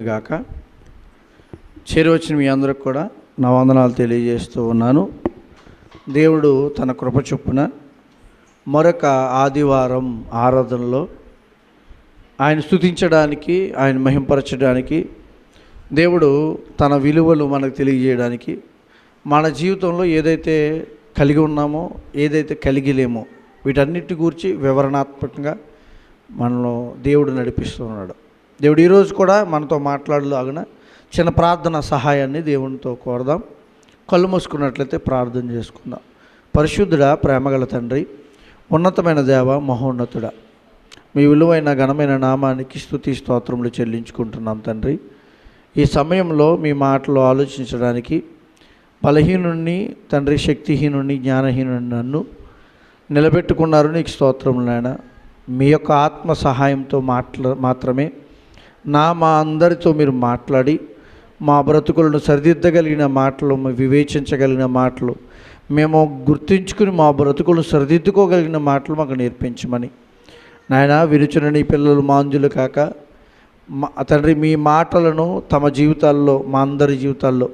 గాక చేరువచ్చిన మీ అందరికి కూడా నా వందనాలు తెలియజేస్తూ ఉన్నాను. దేవుడు తన కృప చొప్పున మరొక ఆదివారం ఆరాధనలో ఆయన స్తుతించడానికి, ఆయన మహింపరచడానికి, దేవుడు తన విలువలు మనకు తెలియజేయడానికి, మన జీవితంలో ఏదైతే కలిగి ఉన్నామో, ఏదైతే కలిగి లేమో వీటన్నిటి గురించి వివరణాత్మకంగా మనలో దేవుడు నడిపిస్తున్నాడు. దేవుడు ఈరోజు కూడా మనతో మాట్లాడలాగిన చిన్న ప్రార్థన సహాయాన్ని దేవునితో కోరదాం. కళ్ళు మూసుకున్నట్లయితే ప్రార్థన చేసుకుందాం. పరిశుద్ధుడా, ప్రేమగల తండ్రి, ఉన్నతమైన దేవ, మహోన్నతుడా, మీ విలువైన ఘనమైన నామానికి స్తుతి స్తోత్రములు చెల్లించుకుంటున్నాం తండ్రి. ఈ సమయంలో మీ మాటలు ఆలోచించడానికి బలహీనుణ్ణి తండ్రి, శక్తిహీనుణ్ణి, జ్ఞానహీనుణ్ణి నన్ను నిలబెట్టుకున్నారు. నీకు స్తోత్రములు నాయన. మీ యొక్క ఆత్మ సహాయంతో మాత్రమే మా అందరితో మీరు మాట్లాడి మా బ్రతుకులను సరిదిద్దగలిగిన మాటలు, వివేచించగలిగిన మాటలు, మేము గుర్తించుకుని మా బ్రతుకులను సరిదిద్దుకోగలిగిన మాటలు మాకు నేర్పించమని నాయన. విరుచున నీ పిల్లలు మాంజులు కాక తండ్రి, మీ మాటలను తమ జీవితాల్లో, మా అందరి జీవితాల్లో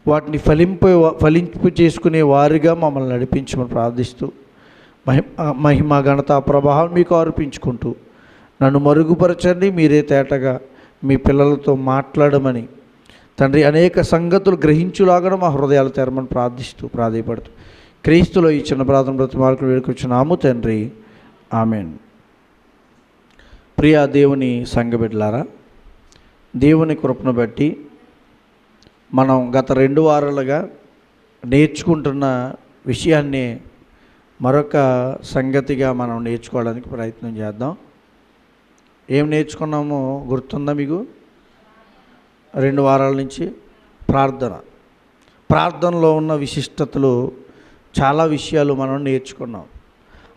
వాటిని ఫలింపు చేసుకునే వారిగా మమ్మల్ని నడిపించమని ప్రార్థిస్తూ మహిమ ఘనత ప్రభావం మీకు అర్పించుకుంటూ నన్ను మరుగుపరచండి. మీరే తేటగా మీ పిల్లలతో మాట్లాడమని తండ్రి, అనేక సంగతులు గ్రహించులాగా మా హృదయాలు తెరమని ప్రాధేయపడుతూ క్రీస్తులో ఈ చిన్న ప్రార్థన బ్రతిమాలకు వేడుకొచ్చున్నాము తండ్రి, ఆమెన్. ప్రియా దేవుని సంఘబిడ్డలారా, దేవుని కృపను బట్టి మనం గత 2 వారాలుగా నేర్చుకుంటున్న విషయాన్ని మరొక సంగతిగా మనం నేర్చుకోవడానికి ప్రయత్నం చేద్దాం. ఏం నేర్చుకున్నామో గుర్తుందా మీకు? 2 వారాల నుంచి ప్రార్థనలో ఉన్న విశిష్టతలు, చాలా విషయాలు మనం నేర్చుకున్నాం.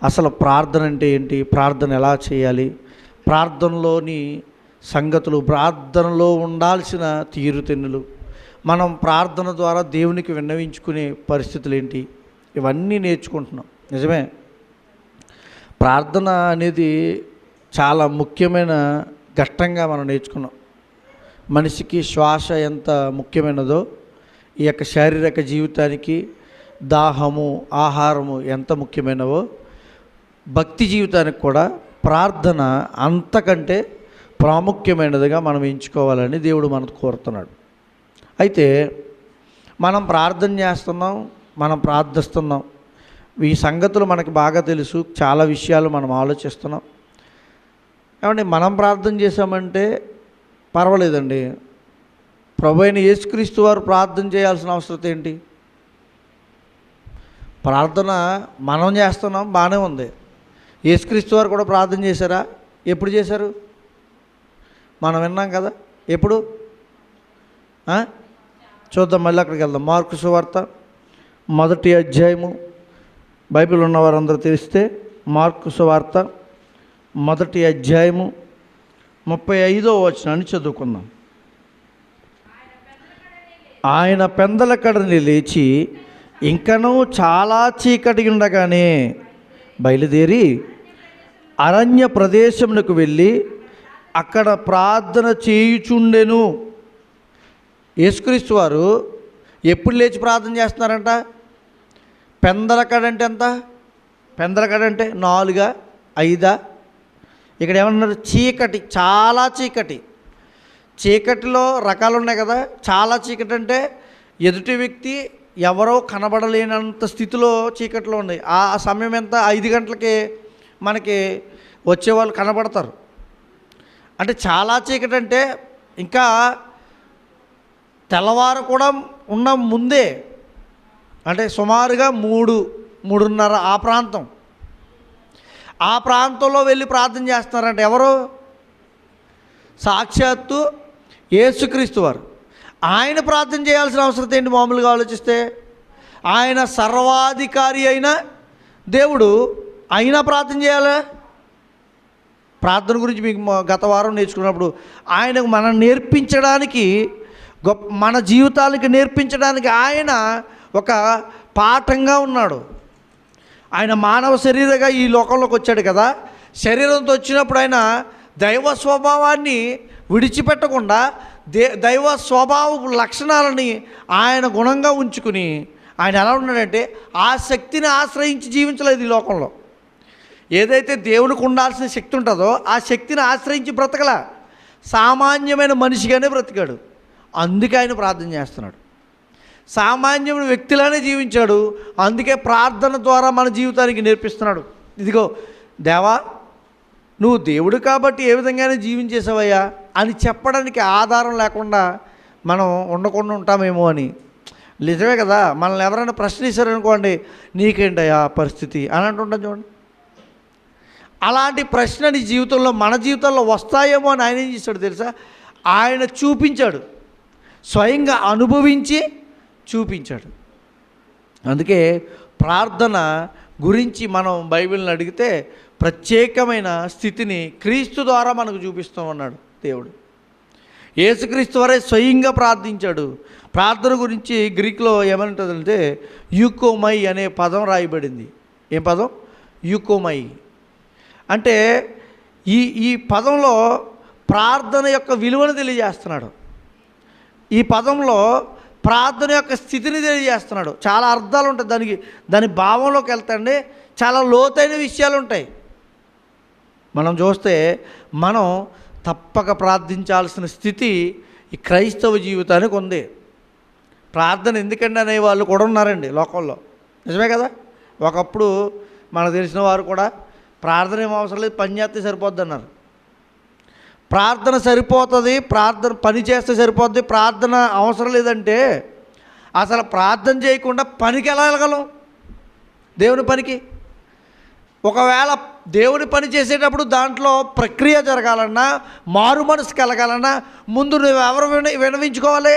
అసలు ప్రార్థన అంటే ఏంటి, ప్రార్థన ఎలా చేయాలి, ప్రార్థనలోని సంగతులు, ప్రార్థనలో ఉండాల్సిన తీరుతెన్నులు, మనం ప్రార్థన ద్వారా దేవునికి విన్నవించుకునే పరిస్థితులు ఏంటి, ఇవన్నీ నేర్చుకుంటున్నాం. నిజమే, ప్రార్థన అనేది చాలా ముఖ్యమైన ఘట్టంగా మనం నేర్చుకున్నాం. మనిషికి శ్వాస ఎంత ముఖ్యమైనదో, ఈ యొక్క శారీరక జీవితానికి దాహము, ఆహారము ఎంత ముఖ్యమైనవో, భక్తి జీవితానికి కూడా ప్రార్థన అంతకంటే ప్రాముఖ్యమైనదిగా మనం ఎంచుకోవాలని దేవుడు మనకు కోరుతున్నాడు. అయితే మనం ప్రార్థన చేస్తున్నాం, మనం ప్రార్థిస్తున్నాం, ఈ సంగతులు మనకి బాగా తెలుసు, చాలా విషయాలు మనం ఆలోచిస్తున్నాం. ఏమంటే మనం ప్రార్థన చేశామంటే పర్వాలేదండి. ప్రభువైన యేసుక్రీస్తు వారు ప్రార్థన చేయాల్సిన అవసరం ఏంటి? ప్రార్థన మనం చేస్తున్నాం, బాగానే ఉంది. యేసుక్రీస్తు వారు కూడా ప్రార్థన చేశారా? ఎప్పుడు చేశారు? మనం విన్నాం కదా. ఎప్పుడు? చూద్దాం, మళ్ళీ అక్కడికి వెళ్దాం. మార్కు సువార్త 1వ అధ్యాయము, బైబిల్ ఉన్నవారందరూ తెలిస్తే మార్కు సువార్త 1వ అధ్యాయము 35వ వచనాన్ని చదువుకుందాం. ఆయన పెందలకడని లేచి ఇంకనూ చాలా చీకటి ఉండగానే బయలుదేరి అరణ్య ప్రదేశమునకు వెళ్ళి అక్కడ ప్రార్థన చేయుచుండెను. యేసుక్రీస్తు వారు ఎప్పుడు లేచి ప్రార్థన చేస్తున్నారంట? పెందలకడంటే ఎంత? పెందలకడంటే 4, 5? ఇక్కడ ఏమన్నారు? చీకటి, చాలా చీకటి. చీకటిలో రకాలు ఉన్నాయి కదా. చాలా చీకటి అంటే ఎదుటి వ్యక్తి ఎవరో కనబడలేనంత స్థితిలో చీకటిలో ఉంది. ఆ సమయం ఎంత? 5 గంటలకి మనకి వచ్చేవాళ్ళు కనబడతారు. అంటే చాలా చీకటి అంటే ఇంకా తెల్లవారు కూడా ఉన్న ముందే, అంటే సుమారుగా 3-3:30 ఆ ప్రాంతంలో వెళ్ళి ప్రార్థన చేస్తున్నారంటే ఎవరు? సాక్షాత్తు యేసుక్రీస్తు వారు. ఆయన ప్రార్థన చేయాల్సిన అవసరం ఏంటి? మామూలుగా ఆలోచిస్తే ఆయన సర్వాధికారి అయిన దేవుడు, అయినా ప్రార్థన చేయాలా? ప్రార్థన గురించి మీకు గత వారం నేర్చుకున్నప్పుడు ఆయనకు మనం నేర్పించడానికి, మన జీవితాలకి నేర్పించడానికి ఆయన ఒక పాఠంగా ఉన్నాడు. ఆయన మానవ శరీరంగా ఈ లోకంలోకి వచ్చాడు కదా. శరీరంతో వచ్చినప్పుడు ఆయన దైవ స్వభావాన్ని విడిచిపెట్టకుండా దైవ స్వభావ లక్షణాలని ఆయన గుణంగా ఉంచుకుని ఆయన ఎలా ఉన్నాడంటే ఆ శక్తిని ఆశ్రయించి జీవించలేదు ఈ లోకంలో. ఏదైతే దేవునికి ఉండాల్సిన శక్తి ఉంటుందో ఆ శక్తిని ఆశ్రయించి బ్రతకల, సామాన్యమైన మనిషిగానే బ్రతికాడు. అందుకే ఆయన ప్రార్థన చేస్తున్నాడు. సామాన్యమైన వ్యక్తిలానే జీవించాడు. అందుకే ప్రార్థన ద్వారా మన జీవితానికి నేర్పిస్తున్నాడు. ఇదిగో దేవా, నువ్వు దేవుడు కాబట్టి ఏ విధంగానే జీవించేసావయ్యా అని చెప్పడానికి ఆధారం లేకుండా మనం ఉండకుండా ఉంటామేమో అని. నిజమే కదా, మనల్ని ఎవరైనా ప్రశ్నించారనుకోండి, నీకేంటయ్యా పరిస్థితి అని అంటుంటాం చూడండి. అలాంటి ప్రశ్న నీ జీవితంలో, మన జీవితంలో వస్తాయేమో అని ఆయన ఏం చేశాడు తెలుసా? ఆయన చూపించాడు, స్వయంగా అనుభవించి చూపించాడు. అందుకే ప్రార్థన గురించి మనం బైబిల్ని అడిగితే ప్రత్యేకమైన స్థితిని క్రీస్తు ద్వారా మనకు చూపిస్తూ ఉన్నాడు దేవుడు. యేసుక్రీస్తు వారే స్వయంగా ప్రార్థించాడు. ప్రార్థన గురించి గ్రీక్లో ఏమంటుందంటే యూకోమై అనే పదం రాయబడింది. ఏం పదం? యూకోమై. అంటే ఈ పదంలో ప్రార్థన యొక్క విలువను తెలియజేస్తున్నాడు. ఈ పదంలో ప్రార్థన యొక్క స్థితిని తెలియజేస్తున్నాడు. చాలా అర్థాలు ఉంటాయి దాని భావంలోకి వెళ్తాండి. చాలా లోతైన విషయాలు ఉంటాయి. మనం చూస్తే మనం తప్పక ప్రార్థించాల్సిన స్థితి ఈ క్రైస్తవ జీవితానికి ఉంది. ప్రార్థన ఎందుకండి అనే వాళ్ళు కూడా ఉన్నారండి లోకంలో. నిజమే కదా. ఒకప్పుడు మనకు తెలిసిన వారు కూడా ప్రార్థన ఏం అవసరం లేదు, పని చేస్తే సరిపోద్ది అన్నారు. ప్రార్థన సరిపోతుంది, ప్రార్థన పని చేస్తే సరిపోద్ది, ప్రార్థన అవసరం లేదంటే అసలు ప్రార్థన చేయకుండా పనికి ఎలా వెళ్ళగలం? దేవుని పనికి. ఒకవేళ దేవుని పని చేసేటప్పుడు దాంట్లో ప్రక్రియ జరగాలన్నా, మారు మనసు కలగాలన్నా ముందు నువ్వు ఎవరు వినవించుకోవాలి?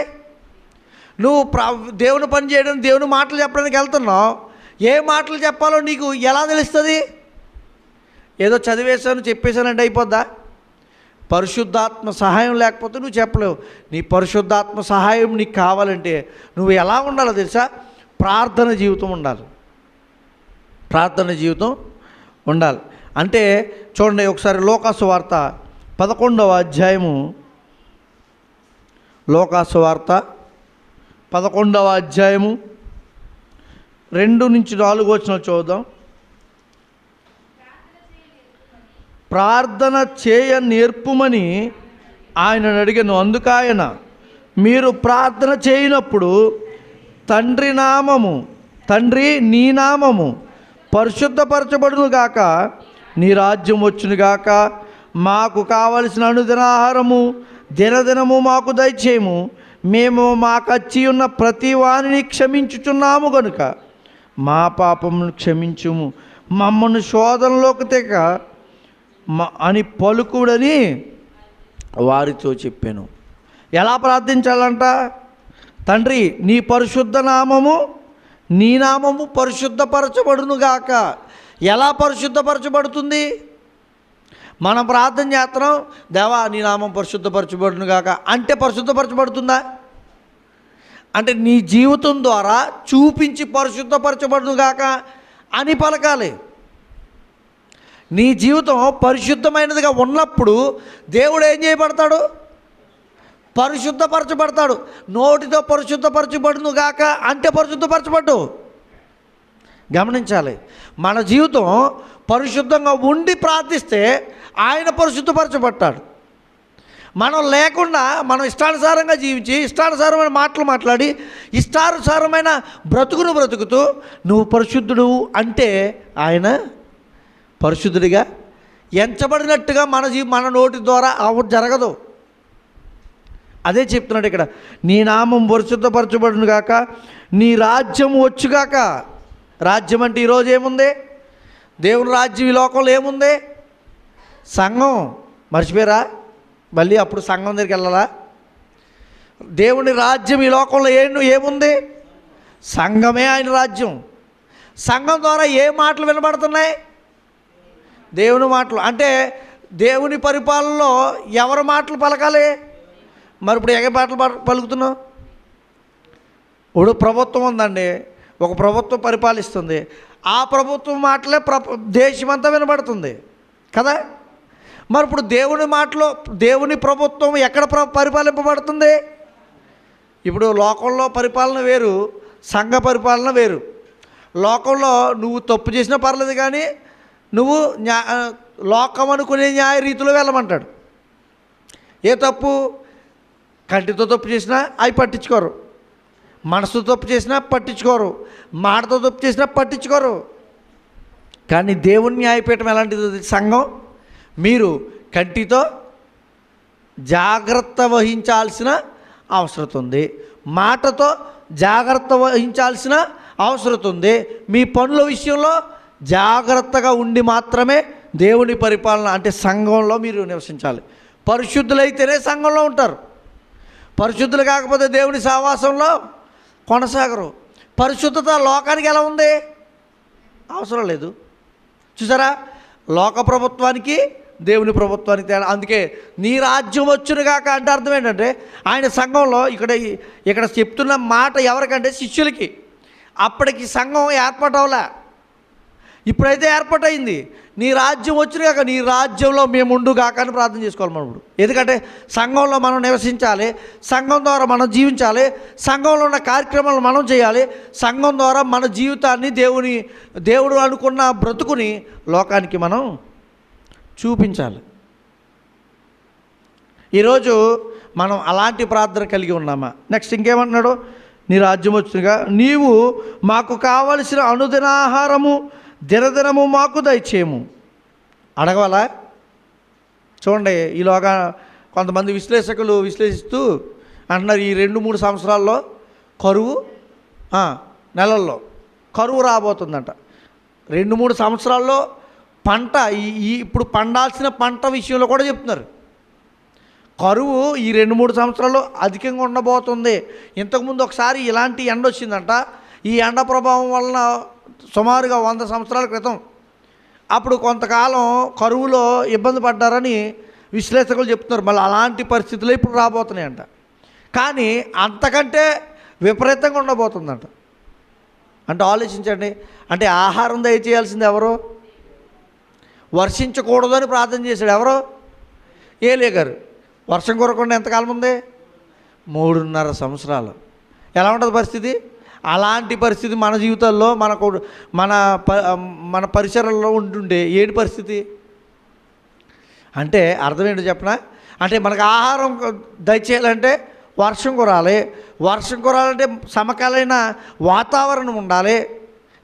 నువ్వు దేవుని పని చేయడం, దేవుని మాటలు చెప్పడానికి వెళ్తున్నావు. ఏ మాటలు చెప్పాలో నీకు ఎలా తెలుస్తుంది? ఏదో చదివేశాను చెప్పేశానంటే అయిపోద్దా? పరిశుద్ధాత్మ సహాయం లేకపోతే నువ్వు చెప్పలేవు. నీ పరిశుద్ధాత్మ సహాయం నీకు కావాలంటే నువ్వు ఎలా ఉండాలో తెలుసా? ప్రార్థన జీవితం ఉండాలి. ప్రార్థన జీవితం ఉండాలి. అంటే చూడండి ఒకసారి లోకాసు వార్త 11వ అధ్యాయము, లోకాసు వార్త 11వ అధ్యాయము 2 నుంచి 4 వచనాలు చూద్దాం. ప్రార్థన చేయ నేర్పుమని ఆయనను అడిగాను. అందుకు ఆయన, మీరు ప్రార్థన చేయనప్పుడు తండ్రి నీ నామము పరిశుద్ధపరచబడును గాక, నీ రాజ్యం వచ్చును గాక, మాకు కావలసిన అనుదిన ఆహారము దినదినము మాకు దయచేయము, మేము మాకచ్చి ఉన్న ప్రతి వానిని క్షమించుచున్నాము గనుక మా పాపమును క్షమించుము, మమ్మను శోధనలోకి తెగ అని పలుకుడని వారితో చెప్పాను. ఎలా ప్రార్థించాలంట? తండ్రి నీ పరిశుద్ధ నామము, నీ నామము పరిశుద్ధపరచబడునుగాక. ఎలా పరిశుద్ధపరచబడుతుంది? మనం ప్రార్థన చేస్తున్నాం, దేవా నీ నామం పరిశుద్ధపరచబడునుగాక అంటే పరిశుద్ధపరచబడుతుందా? అంటే నీ జీవితం ద్వారా చూపించి పరిశుద్ధపరచబడునుగాక అని పలకాలి. నీ జీవితం పరిశుద్ధమైనదిగా ఉన్నప్పుడు దేవుడు ఏం చేయబడతాడు? పరిశుద్ధపరచబడతాడు. నోటితో పరిశుద్ధపరచబడును గాక అంటే పరిశుద్ధపరచబడ్డు. గమనించాలి, మన జీవితం పరిశుద్ధంగా ఉండి ప్రార్థిస్తే ఆయన పరిశుద్ధపరచబడతాడు. మనం లేకుండా మనం ఇష్టానుసారంగా జీవించి ఇష్టానుసారమైన మాటలు మాట్లాడి ఇష్టానుసారమైన బ్రతుకుతూ నువ్వు పరిశుద్ధుడు అంటే ఆయన పరిశుద్ధుడిగా ఎంచబడినట్టుగా మన నోటి ద్వారా జరగదు. అదే చెప్తున్నాడు ఇక్కడ, నీ నామం పరిశుద్ధపరచబడును గాక, నీ రాజ్యం వచ్చుగాక. రాజ్యం అంటే ఈరోజు ఏముంది? దేవుని రాజ్యం ఈ లోకంలో ఏముంది? సంఘం. మర్చిపోయారా? మళ్ళీ అప్పుడు సంఘం దగ్గరికి వెళ్ళాలా? దేవుని రాజ్యం ఈ లోకంలో ఏముంది? సంఘమే ఆయన రాజ్యం. సంఘం ద్వారా ఏ మాటలు వినబడుతున్నాయి? దేవుని మాటలు. అంటే దేవుని పరిపాలనలో ఎవరి మాటలు పలకాలి? మరి ఇప్పుడు ఎగ మాటలు పలుకుతున్నావు? ఇప్పుడు ప్రభుత్వం ఉందండి, ఒక ప్రభుత్వం పరిపాలిస్తుంది. ఆ ప్రభుత్వం మాటలే దేశమంతా వినబడుతుంది కదా. మరి ఇప్పుడు దేవుని మాటలో దేవుని ప్రభుత్వం ఎక్కడ పరిపాలింపబడుతుంది? ఇప్పుడు లోకంలో పరిపాలన వేరు, సంఘ పరిపాలన వేరు. లోకంలో నువ్వు తప్పు చేసినా పర్లేదు, కానీ నువ్వు లోకం అనుకునే న్యాయ రీతిలో వెళ్ళమంటాడు. ఏ తప్పు? కంటితో తప్పు చేసినా అవి పట్టించుకోరు, మనసుతో తప్పు చేసినా పట్టించుకోరు, మాటతో తప్పు చేసినా పట్టించుకోరు. కానీ దేవుని న్యాయపీఠం ఎలాంటిది? సంఘం. మీరు కంటితో జాగ్రత్త వహించాల్సిన అవసరం ఉంది, మాటతో జాగ్రత్త వహించాల్సిన అవసరం ఉంది. మీ పనుల విషయంలో జాగ్రత్తగా ఉండి మాత్రమే దేవుని పరిపాలన అంటే సంఘంలో మీరు నివసించాలి. పరిశుద్ధులైతేనే సంఘంలో ఉంటారు. పరిశుద్ధులు కాకపోతే దేవుని సహవాసంలో కొనసాగరు. పరిశుద్ధత లోకానికి ఎలా ఉంది? అవసరం లేదు. చూసారా, లోక ప్రభుత్వానికి దేవుని ప్రభుత్వానికి తేడా. అందుకే నీ రాజ్యం వచ్చును కాక అంటే అర్థం ఏంటంటే ఆయన సంఘంలో ఇక్కడ చెప్తున్న మాట ఎవరికంటే శిష్యులకి. అప్పటికి సంఘం ఏర్పాటవలే, ఇప్పుడైతే ఏర్పాటైంది. నీ రాజ్యం వచ్చిన కాక నీ రాజ్యంలో మేము ఉండు కాక అని ప్రార్థన చేసుకోవాలి మనం ఇప్పుడు. ఎందుకంటే సంఘంలో మనం నివసించాలి, సంఘం ద్వారా మనం జీవించాలి, సంఘంలో ఉన్న కార్యక్రమాలు మనం చేయాలి, సంఘం ద్వారా మన జీవితాన్ని దేవుడు అనుకున్న బ్రతుకుని లోకానికి మనం చూపించాలి. ఈరోజు మనం అలాంటి ప్రార్థన కలిగి ఉన్నామా? నెక్స్ట్ ఇంకేమంటున్నాడు? నీ రాజ్యం వచ్చినగా నీవు మాకు కావలసిన అనుదినాహారము దినదినము మాకు దయచేయము అడగవాలా? చూడండి, ఈలోగా కొంతమంది విశ్లేషకులు విశ్లేషిస్తూ అంటున్నారు, ఈ 2-3 సంవత్సరాల్లో కరువు, నెలల్లో కరువు రాబోతుందంట. 2-3 సంవత్సరాల్లో పంట ఇప్పుడు పండాల్సిన పంట విషయంలో కూడా చెప్తున్నారు. కరువు ఈ 2-3 సంవత్సరాల్లో అధికంగా ఉండబోతుంది. ఇంతకుముందు ఒకసారి ఇలాంటి ఎండ వచ్చిందంట. ఈ ఎండ ప్రభావం వలన సుమారుగా 100 సంవత్సరాల క్రితం అప్పుడు కొంతకాలం కరువులో ఇబ్బంది పడ్డారని విశ్లేషకులు చెప్తున్నారు. మళ్ళీ అలాంటి పరిస్థితులు ఇప్పుడు రాబోతున్నాయంట. కానీ అంతకంటే విపరీతంగా ఉండబోతుందంట. అంటే ఆలోచించండి, అంటే ఆహారం దయచేయాల్సింది ఎవరు? వర్షించకూడదని ప్రార్థన చేశాడు ఎవరు? ఏలియా గారు. వర్షం కురకుండా ఎంతకాలం ఉంది? 3.5 సంవత్సరాలు. ఎలా ఉంటుంది పరిస్థితి? అలాంటి పరిస్థితి మన జీవితాల్లో మన పరిసరాల్లో ఉంటుండే ఏంటి పరిస్థితి? అంటే అర్థం ఏంటో చెప్పనా? అంటే మనకు ఆహారం దయచేయాలంటే వర్షం కురాలి, వర్షం కురాలంటే సమకాలీన వాతావరణం ఉండాలి,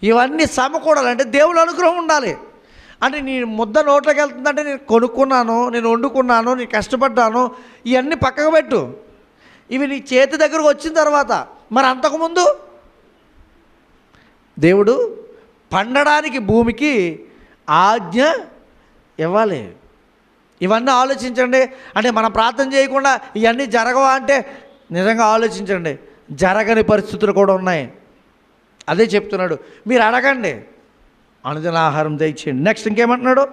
ఇవన్నీ సమకూడాలంటే దేవుని అనుగ్రహం ఉండాలి. అంటే నీ ముద్ద నోట్లోకి వెళ్తుందంటే నేను కొనుక్కున్నాను, నేను వండుకున్నాను, నేను కష్టపడ్డాను, ఇవన్నీ పక్కకు పెట్టు. ఇవి నీ చేతి దగ్గరకు వచ్చిన తర్వాత మరి అంతకుముందు దేవుడు పండడానికి భూమికి ఆజ్ఞ ఇవ్వాలి. ఇవన్నీ ఆలోచించండి. అంటే మనం ప్రార్థన చేయకుండా ఇవన్నీ జరగవా అంటే నిజంగా ఆలోచించండి, జరగని పరిస్థితులు కూడా ఉన్నాయి. అదే చెప్తున్నాడు, మీరు అడగండి, అనుదిన ఆహారం దయచేయండి. నెక్స్ట్ ఇంకేమంటున్నాడు?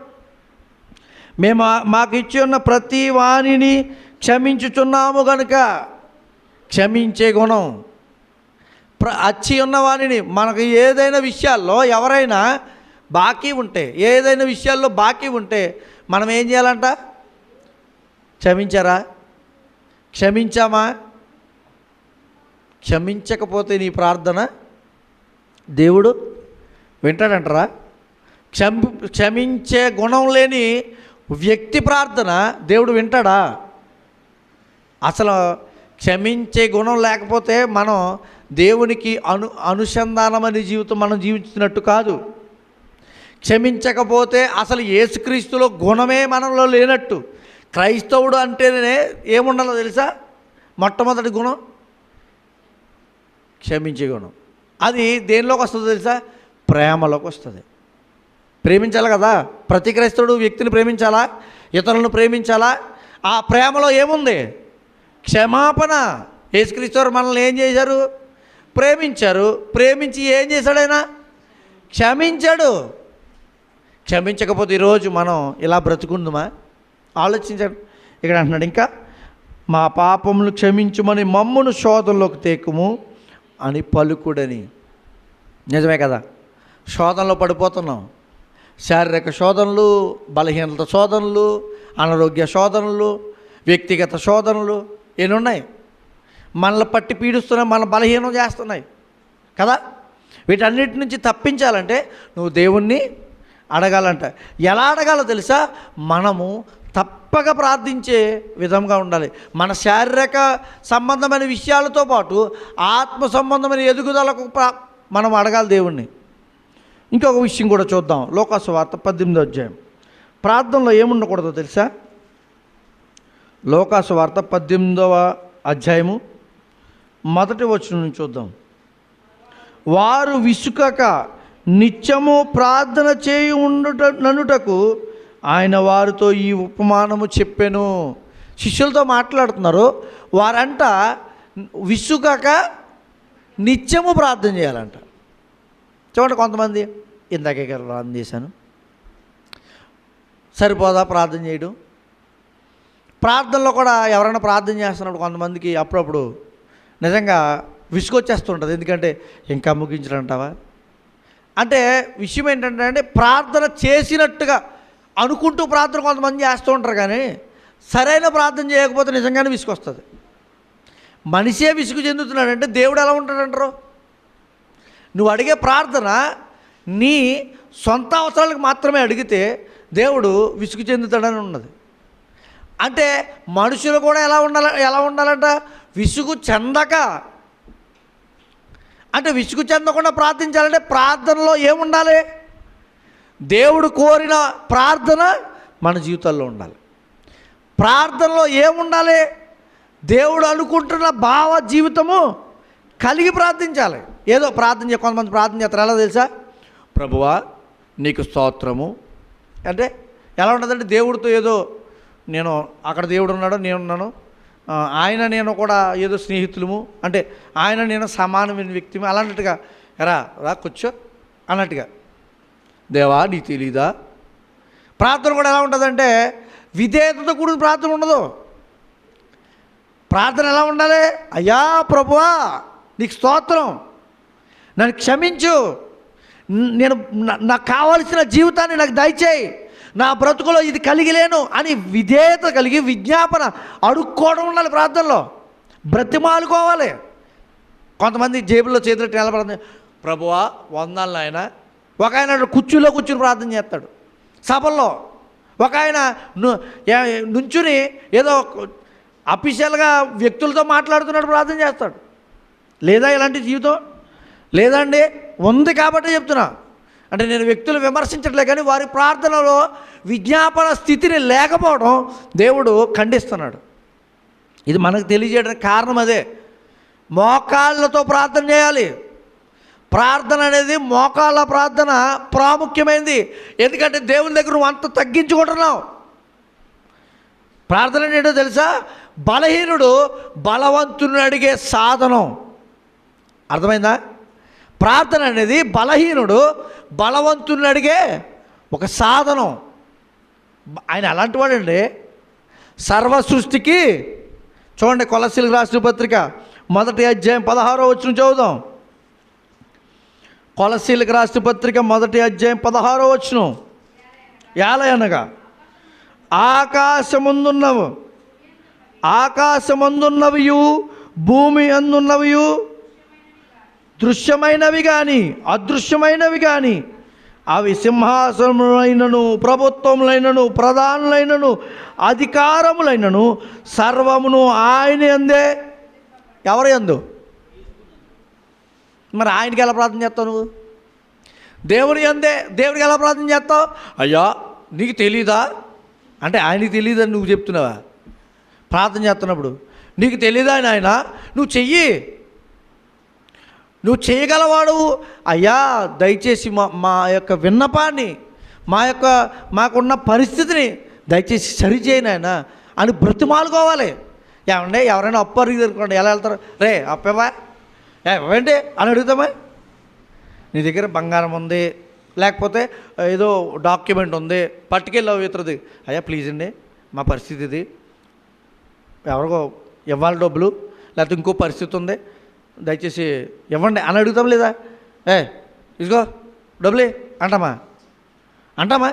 మేము మాకు ఇచ్చి ఉన్న ప్రతి వాణిని క్షమించుచున్నాము కనుక. క్షమించే గుణం. అచ్చి ఉన్న వాణిని, మనకు ఏదైనా విషయాల్లో ఎవరైనా బాకీ ఉంటే, ఏదైనా విషయాల్లో బాకీ ఉంటే మనం ఏం చేయాలంట? క్షమించారా? క్షమించామా? క్షమించకపోతే నీ ప్రార్థన దేవుడు వింటాడంటారా? క్షమించే గుణం లేని వ్యక్తి ప్రార్థన దేవుడు వింటాడా? అసలు క్షమించే గుణం లేకపోతే మనం దేవునికి అనుసంధానమనే జీవితం మనం జీవించినట్టు కాదు. క్షమించకపోతే అసలు యేసుక్రీస్తులో గుణమే మనలో లేనట్టు. క్రైస్తవుడు అంటేనే ఏముండాలో తెలుసా? మొట్టమొదటి గుణం క్షమించే గుణం. అది దేనిలోకి వస్తుందో తెలుసా? ప్రేమలోకి వస్తుంది. ప్రేమించాలి కదా, ప్రతి క్రైస్తవుడు వ్యక్తిని ప్రేమించాలా, ఇతరులను ప్రేమించాలా. ఆ ప్రేమలో ఏముంది? క్షమాపణ. యేసుక్రీస్తు మనల్ని ఏం చేశారు? ప్రేమించారు. ప్రేమించి ఏం చేశాడు ఆయన? క్షమించాడు. క్షమించకపోతే ఈరోజు మనం ఇలా బ్రతుకుందుమా? ఆలోచించండి. ఇక్కడ అంటున్నాడు ఇంకా, మా పాపములు క్షమించుమని మమ్మును శోధనలోకి తేకుము అని పలుకుడని. నిజమే కదా, శోధనలో పడిపోతున్నాం. శారీరక శోధనలు, బలహీనత శోధనలు, అనారోగ్య శోధనలు, వ్యక్తిగత శోధనలు ఎన్ని ఉన్నాయి. మనల్ని పట్టి పీడిస్తున్నాయి, మన బలహీనం చేస్తున్నాయి కదా. వీటన్నిటి నుంచి తప్పించాలంటే నువ్వు దేవుణ్ణి అడగాలంట. ఎలా అడగాలో తెలుసా? మనము తప్పక ప్రార్థించే విధంగా ఉండాలి. మన శారీరక సంబంధమైన విషయాలతో పాటు ఆత్మ సంబంధమైన ఎదుగుదలకు మనం అడగాలి దేవుణ్ణి. ఇంకొక విషయం కూడా చూద్దాం. లోకాసు వార్త 18వ అధ్యాయం. ప్రార్థనలో ఏముండకూడదో తెలుసా? లోకాసు వార్త 18వ అధ్యాయము 1వ వచనం నుంచి చూద్దాం. వారు విసుకక నిత్యము ప్రార్థన చేయి ననుటకు ఆయన వారితో ఈ ఉపమానము చెప్పెను. శిష్యులతో మాట్లాడుతున్నారు. వారంట విసుకక నిత్యము ప్రార్థన చేయాలంట. చూడండి, కొంతమంది ఇందాకే ప్రార్థన చేశాను, సరిపోదా ప్రార్థన చేయడం? ప్రార్థనలో కూడా ఎవరైనా ప్రార్థన చేస్తున్నప్పుడు కొంతమందికి అప్పుడప్పుడు నిజంగా విసుగొచ్చేస్తుంటుంది. ఎందుకంటే ఇంకా ముగించడంటావా అంటే విషయం ఏంటంటే ప్రార్థన చేసినట్టుగా అనుకుంటూ ప్రార్థన కొంతమంది చేస్తూ ఉంటారు, కానీ సరైన ప్రార్థన చేయకపోతే నిజంగానే విసుగొస్తుంది. మనిషే విసుగు చెందుతున్నాడంటే దేవుడు ఎలా ఉంటాడంటారు? నువ్వు అడిగే ప్రార్థన నీ సొంత అవసరాలకు మాత్రమే అడిగితే దేవుడు విసుగు చెందుతాడని ఉన్నది. అంటే మనుషులు కూడా ఎలా ఉండాలంట? విసుగు చెందక. అంటే విసుగు చెందకుండా ప్రార్థించాలంటే ప్రార్థనలో ఏముండాలి? దేవుడు కోరిన ప్రార్థన మన జీవితాల్లో ఉండాలి. ప్రార్థనలో ఏముండాలి? దేవుడు అనుకుంటున్న భావ జీవితము కలిగి ప్రార్థించాలి. ఏదో ప్రార్థన కొంతమంది ప్రార్థన చేస్తారు. ఎలా తెలుసా? ప్రభువా నీకు స్తోత్రము అంటే ఎలా ఉంటుందంటే దేవుడితో ఏదో నేను అక్కడ దేవుడు ఉన్నాడు, నేనున్నాను, ఆయన నేను కూడా ఏదో స్నేహితులము, అంటే ఆయన నేను సమానమైన వ్యక్తిము అలాంటిగా రా కూర్చో అన్నట్టుగా. దేవా నీకు తెలీదా? ప్రార్థన కూడా ఎలా ఉంటుందంటే విధేయతతో కూడిన ప్రార్థన ఉండదు. ప్రార్థన ఎలా ఉండాలి? అయ్యా ప్రభువా నీకు స్తోత్రం, నన్ను క్షమించు, నేను నాకు కావలసిన జీవితాన్ని నాకు దయచేయి, నా బ్రతుకులో ఇది కలిగి లేను అని విధేయత కలిగి విజ్ఞాపన అడుక్కోవడం ఉండాలి. ప్రార్థనలో బ్రతిమాలుకోవాలి. కొంతమంది జేబుల్లో చేతులు నిలబడుతుంది, ప్రభువా వందనాలు నాయన. ఒక ఆయన కుర్చీలో కూర్చుని ప్రార్థన చేస్తాడు సభల్లో. ఒక ఆయన నుంచుని ఏదో అఫీషియల్గా వ్యక్తులతో మాట్లాడుతున్నాడు, ప్రార్థన చేస్తాడు. లేదా ఇలాంటి జీవితం లేదండి? ఉంది కాబట్టి చెప్తున్నా. అంటే నేను వ్యక్తులు విమర్శించట్లే, కానీ వారి ప్రార్థనలో విజ్ఞాపన స్థితిని లేకపోవడం దేవుడు ఖండిస్తున్నాడు. ఇది మనకు తెలియజేయడానికి కారణం అదే. మోకాళ్ళతో ప్రార్థన చేయాలి. ప్రార్థన అనేది మోకాళ్ళ ప్రార్థన ప్రాముఖ్యమైనది. ఎందుకంటే దేవుని దగ్గర నువ్వు అంత తగ్గించుకుంటున్నావు. ప్రార్థన ఏంటో తెలుసా? బలహీనుడు బలవంతుని అడిగే సాధనం. అర్థమైందా? ప్రార్థన అనేది బలహీనుడు బలవంతుని అడిగే ఒక సాధనం. ఆయన అలాంటి వాడండి. సర్వ సృష్టికి చూడండి, కొలస్సీలకు రాసిన పత్రిక 1వ అధ్యాయం 16వ వచనం చదువుదాం. కొలస్సీలకు రాసిన పత్రిక 1వ అధ్యాయం 16వ వచనం. ఏలయనగా ఆకాశమందున్నవియు భూమి అందున్నవియు దృశ్యమైనవి కానీ అదృశ్యమైనవి కానీ అవి సింహాసనములైనను ప్రభుత్వములైనను ప్రధానులైనను అధికారములైనను సర్వమును ఆయన యందే. ఎవరి యందు? మరి ఆయనకి ఎలా ప్రార్థన చేస్తావు నువ్వు? దేవుని యందే. దేవుడికి ఎలా ప్రార్థన చేస్తావు? అయ్యా నీకు తెలీదా అంటే ఆయనకి తెలియదని నువ్వు చెప్తున్నావా? ప్రార్థన చేస్తున్నప్పుడు నీకు తెలీదా ఆయన? నువ్వు చెయ్యి, నువ్వు చేయగలవాడు. అయ్యా దయచేసి మా యొక్క విన్నపాన్ని, మాకున్న పరిస్థితిని దయచేసి సరిచేయను ఆయన అని బ్రతిమాలుకోవాలి. ఏమంటే ఎవరైనా అప్పు అడిగి ఎలా వెళ్తారు? రే అప్పవా ఇవ్వండి అని అడుగుతామా? నీ దగ్గర బంగారం ఉంది, లేకపోతే ఏదో డాక్యుమెంట్ ఉంది, పట్టుకెళ్ళావు ఇతరుది, అయ్యా ప్లీజ్ అండి మా పరిస్థితి ఇది, ఎవరికో ఇవ్వాలి డబ్బులు, లేకపోతే ఇంకో పరిస్థితి ఉంది, దయచేసి ఇవ్వండి అని అడుగుతాం లేదా? ఇదిగో డబ్బులే అంటామా? అంటామా?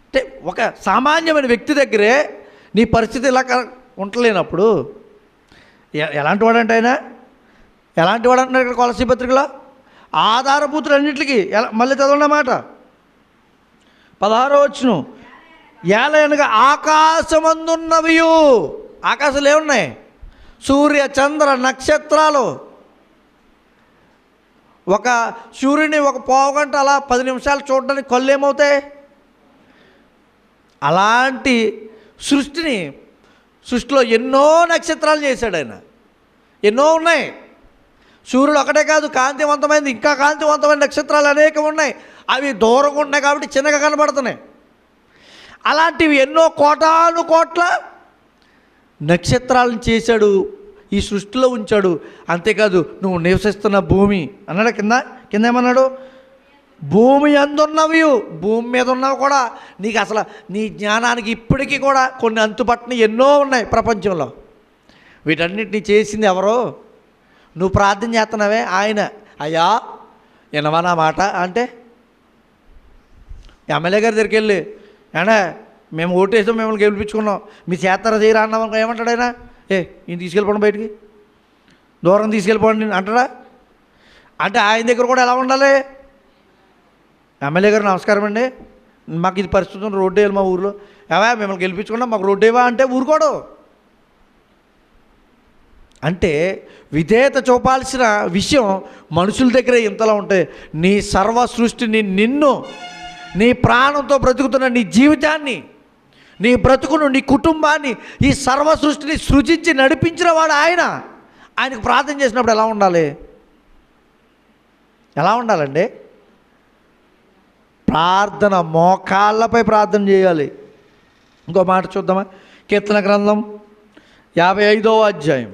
అంటే ఒక సామాన్యమైన వ్యక్తి దగ్గరే నీ పరిస్థితి ఇలా ఉండలేనప్పుడు ఎలాంటి వాడంటే ఆయన ఎలాంటి వాడు అంటున్నారు ఇక్కడ కొలసీ పత్రికలో? ఆధారభూతులన్నింటికి మళ్ళీ చదవన్నమాట 16వ వచనం. ఏలయనగా ఆకాశమందున్నవియు, ఆకాశాలు ఏమున్నాయి? సూర్య చంద్ర నక్షత్రాలు. ఒక సూర్యుని ఒక పావుగంట అలా 10 నిమిషాలు చూడడానికి కళ్ళు ఏమవుతాయి? అలాంటి సృష్టిలో ఎన్నో నక్షత్రాలు చేశాడు ఆయన. ఎన్నో ఉన్నాయి. సూర్యుడు ఒకటే కాదు, కాంతివంతమైనది ఇంకా కాంతివంతమైన నక్షత్రాలు అనేకం ఉన్నాయి. అవి దూరంగా ఉన్నాయి కాబట్టి చిన్నగా కనబడుతున్నాయి. అలాంటివి ఎన్నో కోటాను కోట్ల నక్షత్రాలను చేశాడు, ఈ సృష్టిలో ఉంచాడు. అంతేకాదు నువ్వు నివసిస్తున్న భూమి అన్నాడు. కింద ఏమన్నాడు? భూమి అందున్నవి, భూమి మీద ఉన్నవి కూడా నీకు అసలు నీ జ్ఞానానికి ఇప్పటికీ కూడా కొన్ని అంతుపట్టని ఎన్నో ఉన్నాయి ప్రపంచంలో. వీటన్నిటిని చేసింది ఎవరో? నువ్వు ప్రార్థన చేస్తున్నావే ఆయన. అయ్యా వినవా నా మాట అంటే ఎమ్మెల్యే గారి దగ్గరికి వెళ్ళి, ఏనా మేము ఓటేసాం, మిమ్మల్ని గెలిపించుకున్నాం, మీ చేస్తారా చేయరా అన్నాం, ఏమంటాడు ఆయన? ఈయన తీసుకెళ్ళిపోండి, బయటికి దూరం తీసుకెళ్ళిపోండి అంటాడా? అంటే ఆయన దగ్గర కూడా ఎలా ఉండాలి? ఎమ్మెల్యే గారు నమస్కారం అండి, మాకు ఇది పరిస్థితి, రోడ్డు వేయాలి మా ఊరిలో, ఏవా మిమ్మల్ని గెలిపించుకున్నాం, మాకు రోడ్డు వేవా అంటే ఊరుకోడు. అంటే విధేయత చూపాల్సిన విషయం మనుషుల దగ్గర ఇంతలా ఉంటే, నీ సర్వ సృష్టిని, నిన్ను, నీ ప్రాణంతో బ్రతుకుతున్న నీ జీవితాన్ని, నీ బ్రతుకును, నీ కుటుంబాన్ని, ఈ సర్వ సృష్టిని సృజించి నడిపించిన వాడు ఆయన. ఆయనకు ప్రార్థన చేసినప్పుడు ఎలా ఉండాలి? ఎలా ఉండాలండి? ప్రార్థన మోకాళ్ళపై ప్రార్థన చేయాలి. ఇంకో మాట చూద్దామా? కీర్తన గ్రంథం 55వ అధ్యాయం.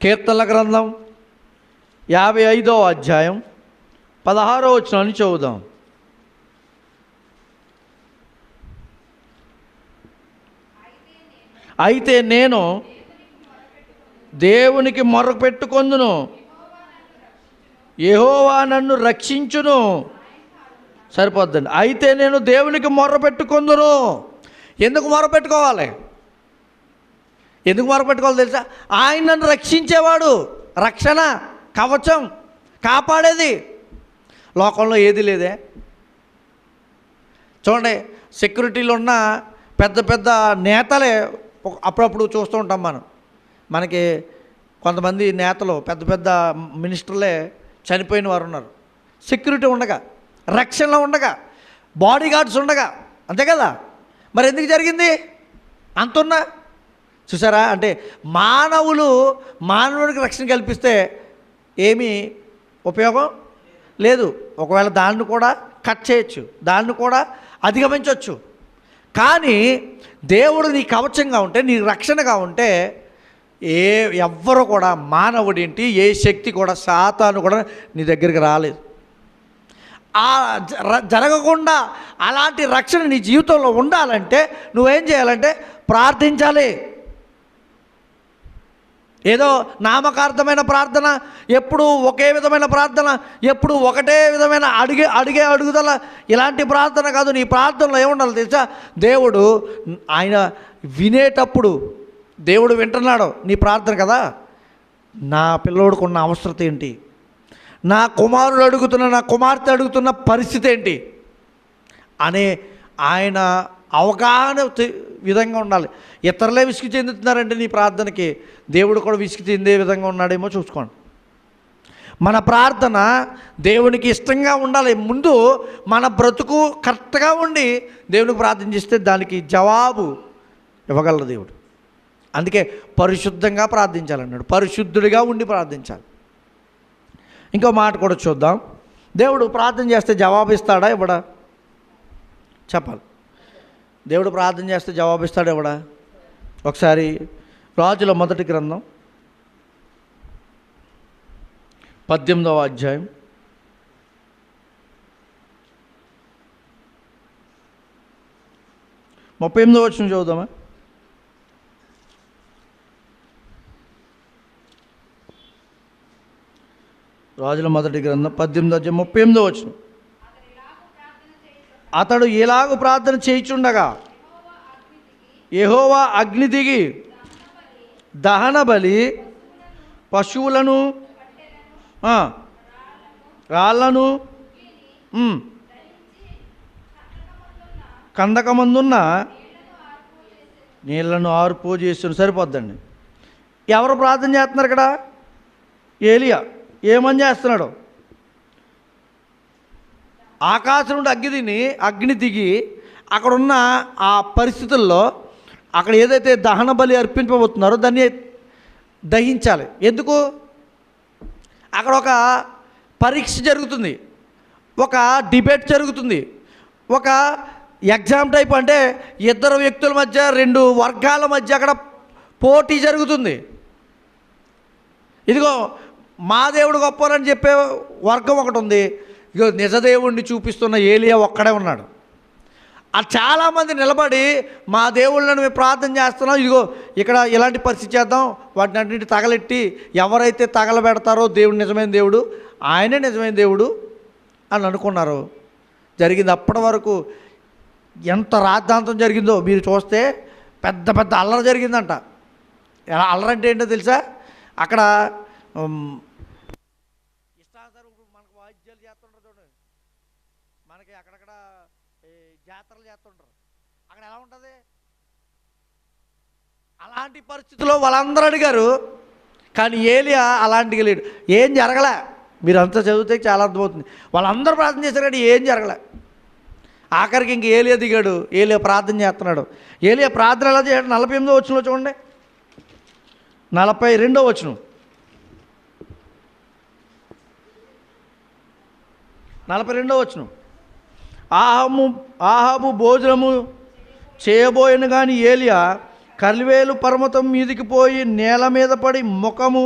కీర్తనల గ్రంథం 55వ అధ్యాయం 16వ వచనాన్ని చదువుదాం. అయితే నేను దేవునికి మొరపెట్టుకొందును, యెహోవా నన్ను రక్షించును. సరిపోద్దండి. అయితే నేను దేవునికి మొరపెట్టుకొందును. ఎందుకు మొరపెట్టుకోవాలి? ఎందుకు మొరపెట్టుకోవాలి తెలుసా? ఆయన నన్ను రక్షించేవాడు. రక్షణ కవచం, కాపాడేది లోకంలో ఏది లేదే. చూడండి, సెక్యూరిటీలో ఉన్న పెద్ద పెద్ద నేతలే అప్పుడప్పుడు చూస్తూ ఉంటాం మనకి కొంతమంది నేతలు, పెద్ద పెద్ద మినిస్టర్లే చనిపోయిన వారు ఉన్నారు. సెక్యూరిటీ ఉండగా, రక్షణలో ఉండగా, బాడీ గార్డ్స్ ఉండగా, అంతే కదా. మరి ఎందుకు జరిగింది అంతున్నా? చూసారా? అంటే మానవుడికి రక్షణ కల్పిస్తే ఏమీ ఉపయోగం లేదు. ఒకవేళ దాన్ని కూడా కట్ చేయొచ్చు, దాన్ని కూడా అధిగమించవచ్చు. కానీ దేవుడు నీ కవచంగా ఉంటే, నీ రక్షణగా ఉంటే ఎవ్వరు కూడా, మానవుడేంటి, ఏ శక్తి కూడా, సాతాను కూడా నీ దగ్గరికి రాలేదు. జరగకుండా అలాంటి రక్షణ నీ జీవితంలో ఉండాలంటే నువ్వేం చేయాలంటే ప్రార్థించాలి. ఏదో నామకార్థమైన ప్రార్థన, ఎప్పుడు ఒకే విధమైన ప్రార్థన, ఎప్పుడు ఒకటే విధమైన అడుగుదల, ఇలాంటి ప్రార్థన కాదు. నీ ప్రార్థనలో ఏముండాలి తెలుసా? దేవుడు ఆయన వినేటప్పుడు, దేవుడు వింటున్నాడు నీ ప్రార్థన కదా. నా పిల్లోడికి ఉన్న అవసరత ఏంటి, నా కుమారుడు అడుగుతున్న, నా కుమార్తె అడుగుతున్న పరిస్థితి ఏంటి అనే ఆయన అవగాహన విధంగా ఉండాలి. ఇతరులే విసిగి చెందుతున్నారంటే నీ ప్రార్థనకి, దేవుడు కూడా విసిగి చెందే విధంగా ఉన్నాడేమో చూసుకోండి. మన ప్రార్థన దేవునికి ఇష్టంగా ఉండాలి. ముందు మన బ్రతుకు కరెక్ట్గా ఉండి దేవునికి ప్రార్థన చేస్తే దానికి జవాబు ఇవ్వగలరు దేవుడు. అందుకే పరిశుద్ధంగా ప్రార్థించాలన్నాడు, పరిశుద్ధుడిగా ఉండి ప్రార్థించాలి. ఇంకో మాట కూడా చూద్దాం. దేవుడు ప్రార్థన చేస్తే జవాబు ఇస్తాడా ఇవ్వడా? చెప్పాలి. దేవుడు ప్రార్థన చేస్తే జవాబు ఇస్తాడా ఇవ్వడా? ఒకసారి రాజుల మొదటి గ్రంథం 18వ అధ్యాయం 38వ వచనం చదువుదామా? రాజుల మొదటి గ్రంథం 18వ అధ్యాయం 38వ వచనం. అతడు ఇలాగ ప్రార్థన చేయుచుండగా యెహోవా అగ్ని దిగి దహన బలి, పశువులను, రాళ్లను, కందకమందున్న నీళ్లను ఆర్పు చేస్తున్న. సరిపోద్దండి. ఎవరు ప్రార్థన చేస్తున్నారు ఇక్కడ? ఏలియా. ఏమని చేస్తున్నాడు? ఆకాశం నుండి అగ్ని దిగి అక్కడున్న ఆ పరిస్థితుల్లో అక్కడ ఏదైతే దహన బలి అర్పింపబోతున్నారో దాన్ని దహించాలి. ఎందుకు? అక్కడ ఒక పరీక్ష జరుగుతుంది, ఒక డిబేట్ జరుగుతుంది, ఒక ఎగ్జామ్ టైప్. అంటే ఇద్దరు వ్యక్తుల మధ్య, రెండు వర్గాల మధ్య అక్కడ పోటీ జరుగుతుంది. ఇదిగో మా దేవుడు గొప్పవారని చెప్పే వర్గం ఒకటి ఉంది, ఇదిగో నిజదేవుడిని చూపిస్తున్న ఏలియా ఒక్కడే ఉన్నాడు. ఆ చాలామంది నిలబడి మా దేవుళ్ళను మేము ప్రార్థన చేస్తున్నాం, ఇదిగో ఇక్కడ ఇలాంటి పరిస్థితి చేద్దాం, వాటిని అన్నింటి తగలెట్టి ఎవరైతే తగలబెడతారో దేవుడు నిజమైన దేవుడు, ఆయనే నిజమైన దేవుడు అని అనుకున్నారు. జరిగింది. అప్పటి వరకు ఎంత రాద్ధాంతం జరిగిందో మీరు చూస్తే పెద్ద పెద్ద అల్లరి జరిగిందంట. ఎలా అల్లరంటే ఏంటో తెలుసా? అక్కడ ఇష్టానుసారం మనకు వాయిద్యాలు చేస్తుంటారు చూడండి, మనకి అక్కడక్కడ జాతరలు చేస్తుంటారు. అక్కడ ఎలా ఉంటుంది? అలాంటి పరిస్థితుల్లో వాళ్ళందరూ అడిగారు, కానీ ఏలియా అలాంటిగా లేడు. ఏం జరగలే. మీరు అంతా చదివితే చాలా అర్థమవుతుంది. వాళ్ళందరూ ప్రార్థన చేశారు కానీ ఏం జరగలే. ఆఖరికి ఇంక ఏలియా దిగాడు. ఏలియా ప్రార్థన చేస్తున్నాడు. ఏలియా ప్రార్థన ఎలా చేయడం? 48వ వచనంలో చూడండి, 42వ వచనం. 42వ వచనం. ఆహాబు భోజనము చేయబోయిన కానీ ఏలియా కర్వేలు పర్వతం మీదికి పోయి నేల మీద పడి ముఖము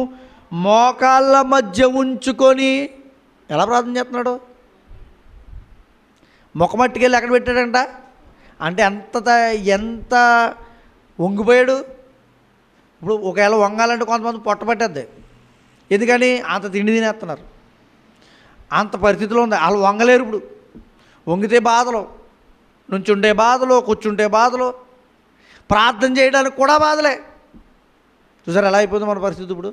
మోకాళ్ళ మధ్య ఉంచుకొని ఎలా ప్రార్థన చేస్తున్నాడు? ముఖమట్టుకెళ్ళి ఎక్కడ పెట్టాడంట? అంటే ఎంత వంగిపోయాడు. ఇప్పుడు ఒకవేళ వంగాలంటే కొంతమంది పొట్ట పట్టేద్ది. ఎందుకని? అంత తిండి తినేస్తున్నారు. అంత పరిస్థితిలో ఉంది. వాళ్ళు వంగలేరు. ఇప్పుడు వంగితే బాధలు, నుంచుంటే బాధలు, కూర్చుంటే బాధలు, ప్రార్థన చేయడానికి కూడా బాధలే. చూసారు ఎలా అయిపోతుంది మన పరిస్థితి ఇప్పుడు?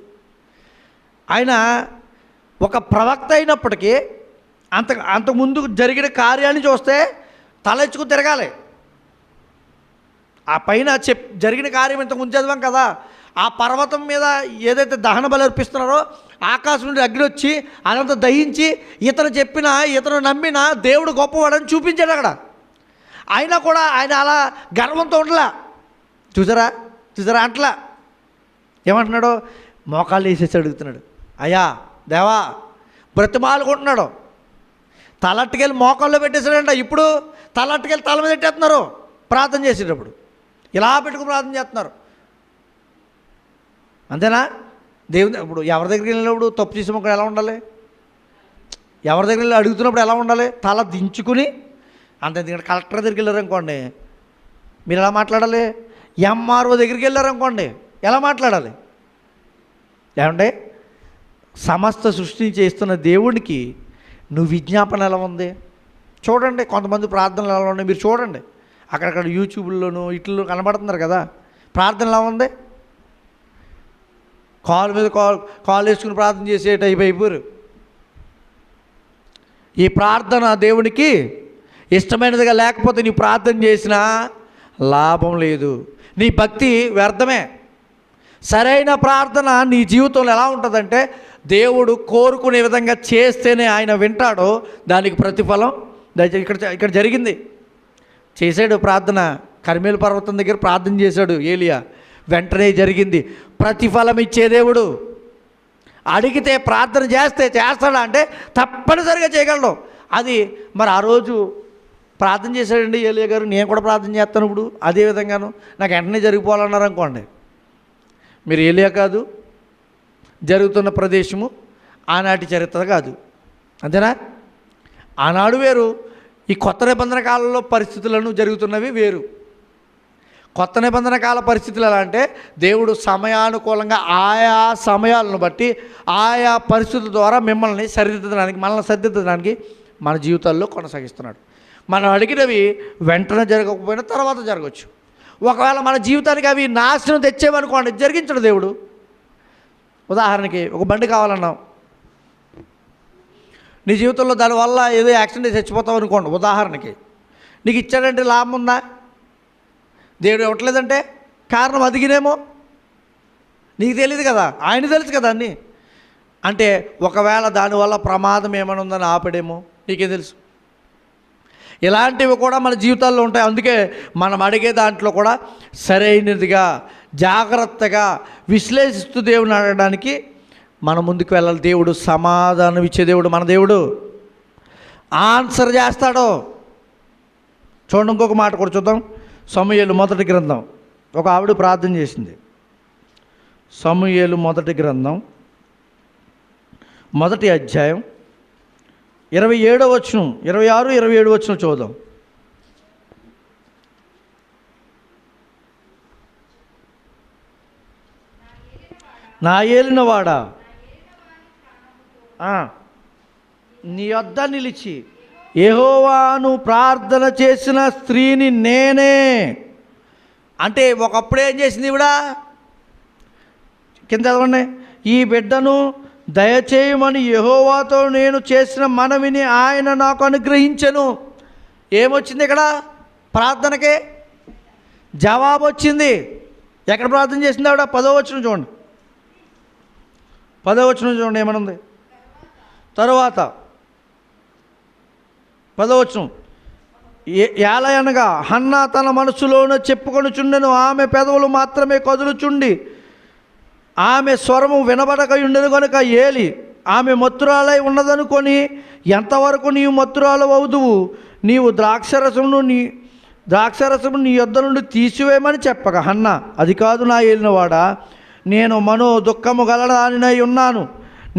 ఆయన ఒక ప్రవక్త అయినప్పటికీ అంతకుముందు జరిగిన కార్యాన్ని చూస్తే తలెచ్చుకుని తిరగాలి. ఆ పైన జరిగిన కార్యం ఇంతకుముందు చదివాం కదా, ఆ పర్వతం మీద ఏదైతే దహన బలి అర్పిస్తున్నారో ఆకాశం నుండి అగ్ని వచ్చి అదంతా దహించి ఇతను నమ్మిన దేవుడు గొప్పవాడని చూపించాడు అక్కడ. అయినా కూడా ఆయన అలా గర్వంతో ఉండలా. చూసారా అంటలా. ఏమంటున్నాడు? మోకాళ్ళు వేసేసి అడుగుతున్నాడు, అయ్యా దేవా బ్రతిమాలుకుంటున్నాడు. తలట్టుకెళ్ళి మోకాల్లో పెట్టేశాడంట. ఇప్పుడు తలట్టుకెళ్ళి తల మీద పెట్టేస్తున్నారు ప్రార్థన చేసేటప్పుడు. ఇలా పెట్టుకుని ప్రార్థన చేస్తున్నారు. అంతేనా? దేవుని ఇప్పుడు ఎవరి దగ్గరికి వెళ్ళినప్పుడు తప్పు చేసినప్పుడు ఎలా ఉండాలి? ఎవరి దగ్గర వెళ్ళి అడుగుతున్నప్పుడు ఎలా ఉండాలి? తల దించుకుని. అంతే. కలెక్టర్ దగ్గరికి వెళ్ళారనుకోండి, మీరు ఎలా మాట్లాడాలి? ఎంఆర్ఓ దగ్గరికి వెళ్ళారనుకోండి, ఎలా మాట్లాడాలి? ఏమంటే సమస్త సృష్టిని చేస్తున్న దేవుడికి నువ్వు విజ్ఞాపన ఎలా ఉంది చూడండి. కొంతమంది ప్రార్థనలు ఎలా ఉన్నాయి మీరు చూడండి. అక్కడక్కడ యూట్యూబ్లోనూ ఇట్లో కనబడుతున్నారు కదా, ప్రార్థన ఎలా ఉంది? కాలు మీద కాలు వేసుకుని ప్రార్థన చేసే టైప్ అయిపోయారు. ఈ ప్రార్థన దేవునికి ఇష్టమైనదిగా లేకపోతే నీ ప్రార్థన చేసినా లాభం లేదు, నీ భక్తి వ్యర్థమే. సరైన ప్రార్థన నీ జీవితంలో ఎలా ఉంటుందంటే, దేవుడు కోరుకునే విధంగా చేస్తేనే ఆయన వింటాడో దానికి ప్రతిఫలం. ఇక్కడ జరిగింది. చేశాడు ప్రార్థన, కర్మేలు పర్వతం దగ్గర ప్రార్థన చేశాడు ఏలియా, వెంటనే జరిగింది. ప్రతిఫలం ఇచ్చే దేవుడు. అడిగితే ప్రార్థన చేస్తాడా అంటే తప్పనిసరిగా చేయగలడు. అది మరి ఆ రోజు ప్రార్థన చేశాడండి ఏలియా గారు, నేను కూడా ప్రార్థన చేస్తాను ఇప్పుడు అదేవిధంగాను నాకు వెంటనే జరిగిపోవాలన్నారు అనుకోండి, మీరు ఏలియా కాదు, జరుగుతున్న ప్రదేశము ఆనాటి చరిత్ర కాదు. అంతేనా? ఆనాడు వేరు, ఈ కొత్త నిబంధన కాలంలో పరిస్థితులను జరుగుతున్నవి వేరు. కొత్త నిబంధన కాల పరిస్థితులు ఎలా అంటే, దేవుడు సమయానుకూలంగా ఆయా సమయాలను బట్టి ఆయా పరిస్థితుల ద్వారా మనల్ని సరిదిద్దడానికి మన జీవితాల్లో కొనసాగిస్తున్నాడు. మనం అడిగినవి వెంటనే జరగకపోయినా తర్వాత జరగవచ్చు. ఒకవేళ మన జీవితానికి అవి నాశనం తెచ్చేవనుకోండి, జరిగించడు దేవుడు. ఉదాహరణకి ఒక బండి కావాలన్నావు, నీ జీవితంలో దానివల్ల ఏదో యాక్సిడెంట్ చచ్చిపోతావు అనుకోండి. ఉదాహరణకి నీకు ఇచ్చాడంటే లాభం ఉందా? దేవుడు ఇవ్వట్లేదంటే కారణం అదిగినేమో, నీకు తెలియదు కదా, ఆయన తెలుసు కదా అన్నీ. అంటే ఒకవేళ దానివల్ల ప్రమాదం ఏమైనా ఉందని ఆపడేమో, నీకేం తెలుసు. ఇలాంటివి కూడా మన జీవితాల్లో ఉంటాయి. అందుకే మనం అడిగే దాంట్లో కూడా సరైనదిగా జాగ్రత్తగా విశ్లేషిస్తూ దేవుని అడగడానికి మనం ముందుకు వెళ్ళాలి. దేవుడు సమాధానం ఇచ్చే దేవుడు మన దేవుడు, ఆన్సర్ చేస్తాడు. చూడండి, ఇంకొక మాట కూడా చూద్దాం. సమూయేలు మొదటి గ్రంథం, ఒక ఆవిడ ప్రార్థన చేసింది. సమూయేలు మొదటి గ్రంథం మొదటి అధ్యాయం 27వ వచనం, 26, 27 వచనం చూద్దాం. నా ఏలినవాడా, నీ వద్ద నిలిచి యెహోవాను ప్రార్థన చేసిన స్త్రీని నేనే. అంటే ఒకప్పుడు ఏం చేసింది ఇవిడ? కింద చదవండి. ఈ బిడ్డను దయచేయమని యెహోవాతో నేను చేసిన మనవిని ఆయన నాకు అనుగ్రహించెను. ఏమొచ్చింది ఇక్కడ? ప్రార్థనకే జవాబు వచ్చింది. ఎక్కడ ప్రార్థన చేసింది ఆవిడ? 10వ వచనం చూడండి. 10వ వచనం చూడండి ఏమనుంది. తరువాత 10వ వచనం, ఏలయనగా హన్నా తన మనసులోనే చెప్పుకొనుచుండెను, ఆమె పెదవులు మాత్రమే కదులుచుండి ఆమె స్వరము వినబడకయుండెను కనుక ఏలి ఆమె మత్తురాలై ఉన్నదనుకొని, ఎంతవరకు నీవు మత్తురాలు అవుదువు, నీవు ద్రాక్షరసమును నీ యొద్ద నుండి తీసివేయమని చెప్పగా, హన్నా అది కాదు నా ఏలినవాడా, నేను మనో దుఃఖము గలదానినై ఉన్నాను.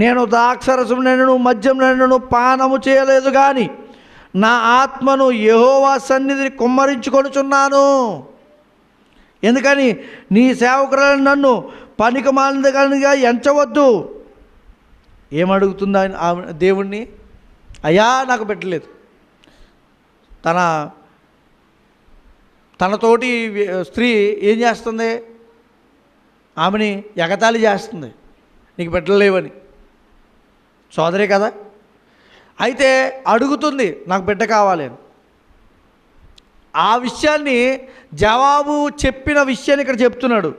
నేను ద్రాక్షరసమునైనను మద్యమునైనను పానము చేయలేదు, కానీ నా ఆత్మను యెహోవా సన్నిధిని కుమ్మరించుకొనుచున్నాను. ఎందుకని? నీ సేవకురాలు నన్ను పనికిమాలినదిగా ఎంచవద్దు. ఏమడుగుతుంది ఆయన దేవుణ్ణి? అయ్యా నాకు పెట్టలేదు. తనతోటి స్త్రీ ఏం చేస్తుంది? ఆమెని ఎగతాళి చేస్తుంది, నీకు పెట్టలేవని. సోదరే కదా. అయితే అడుగుతుంది, నాకు బిడ్డ కావాలి అని. ఆ విషయాన్ని, జవాబు చెప్పిన విషయాన్ని ఇక్కడ చెప్తున్నాడు.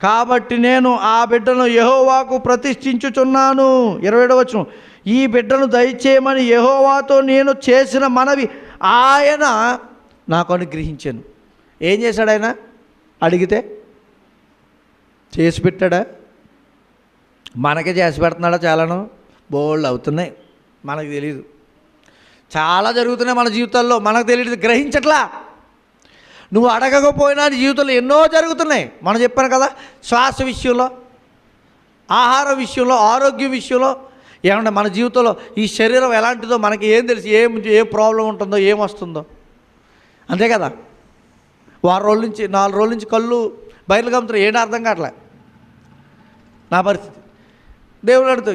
కాబట్టి నేను ఆ బిడ్డను యెహోవాకు ప్రతిష్ఠించుచున్నాను. 27వ వచనం, ఈ బిడ్డను దయచేయమని యెహోవాతో నేను చేసిన మనవి ఆయన నాకు అనుగ్రహించాను. ఏం చేశాడు ఆయన? అడిగితే చేసి పెట్టాడా? మనకే చేసి పెడుతున్నాడా? చాలాను బోల్డ్ అవుతున్నాయి, మనకు తెలియదు. చాలా జరుగుతున్నాయి మన జీవితాల్లో, మనకు తెలియదు, గ్రహించట్లా. నువ్వు అడగకపోయినా నీ జీవితంలో ఎన్నో జరుగుతున్నాయి. మనం చెప్పాను కదా, శ్వాస విషయంలో, ఆహార విషయంలో, ఆరోగ్యం విషయంలో. ఏమన్నా మన జీవితంలో ఈ శరీరం ఎలాంటిదో మనకి ఏం తెలుసు? ఏ ప్రాబ్లం ఉంటుందో, ఏం వస్తుందో? అంతే కదా. 4 రోజుల నుంచి కళ్ళు బయలు కమ్ముతారు, ఏంటి అర్థం కావట్లే నా పరిస్థితి. దేవుడు అడుగుతూ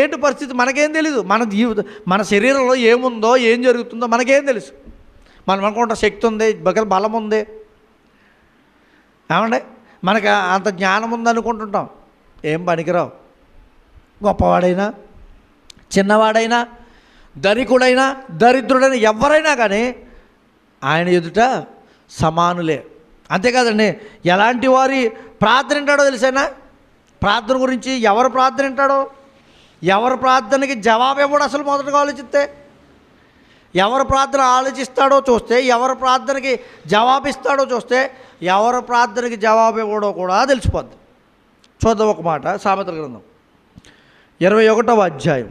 ఏంటి పరిస్థితి? మనకేం తెలీదు. మన శరీరంలో ఏముందో, ఏం జరుగుతుందో మనకేం తెలుసు? మనం అనుకుంటాం శక్తి ఉంది, బలం ఉంది, ఏమండి మనకు అంత జ్ఞానం ఉంది అనుకుంటుంటాం. ఏం పనికిరావు. గొప్పవాడైనా, చిన్నవాడైనా, ధనికుడైనా, దరిద్రుడైనా, ఎవరైనా కానీ ఆయన ఎదుట సమానులే. అంతేకాదండి, ఎలాంటి వారి ప్రార్థన వింటాడో తెలిసేనా? ప్రార్థన గురించి ఎవరు ప్రార్థన వింటాడో, ఎవరి ప్రార్థనకి జవాబు ఇవ్వడు. అసలు మొదటగా ఆలోచిస్తే ఎవరి ప్రార్థన ఆలోచిస్తాడో చూస్తే, ఎవరి ప్రార్థనకి జవాబిస్తాడో చూస్తే, ఎవరి ప్రార్థనకి జవాబు ఇవ్వడో కూడా తెలిసిపోద్ది. చూద్దాం ఒక మాట. సామెతల గ్రంథం 21వ అధ్యాయం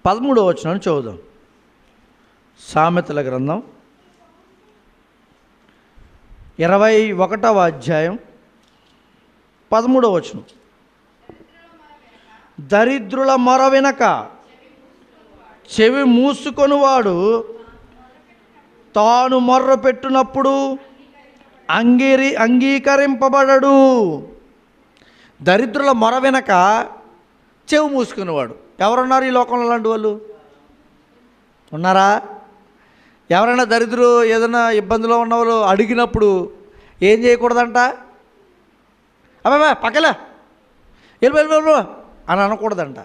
13వ వచనం చూద్దాం. సామెతల గ్రంథం 21వ అధ్యాయం 13వ వచనం, దరిద్రుల మొర వినక చెవి మూసుకొనివాడు తాను మొర్ర పెట్టునప్పుడు అంగీకరింపబడడు. దరిద్రుల మొర వినక చెవి మూసుకునేవాడు. ఎవరున్నారు ఈ లోకంలో? అలాంటి వాళ్ళు ఉన్నారా? ఎవరైనా దరిద్రులు ఏదైనా ఇబ్బందిలో ఉన్నవాళ్ళు అడిగినప్పుడు ఏం చేయకూడదంట, అబ్బాబా పక్కలే వెళ్ళి అని అనకూడదంట.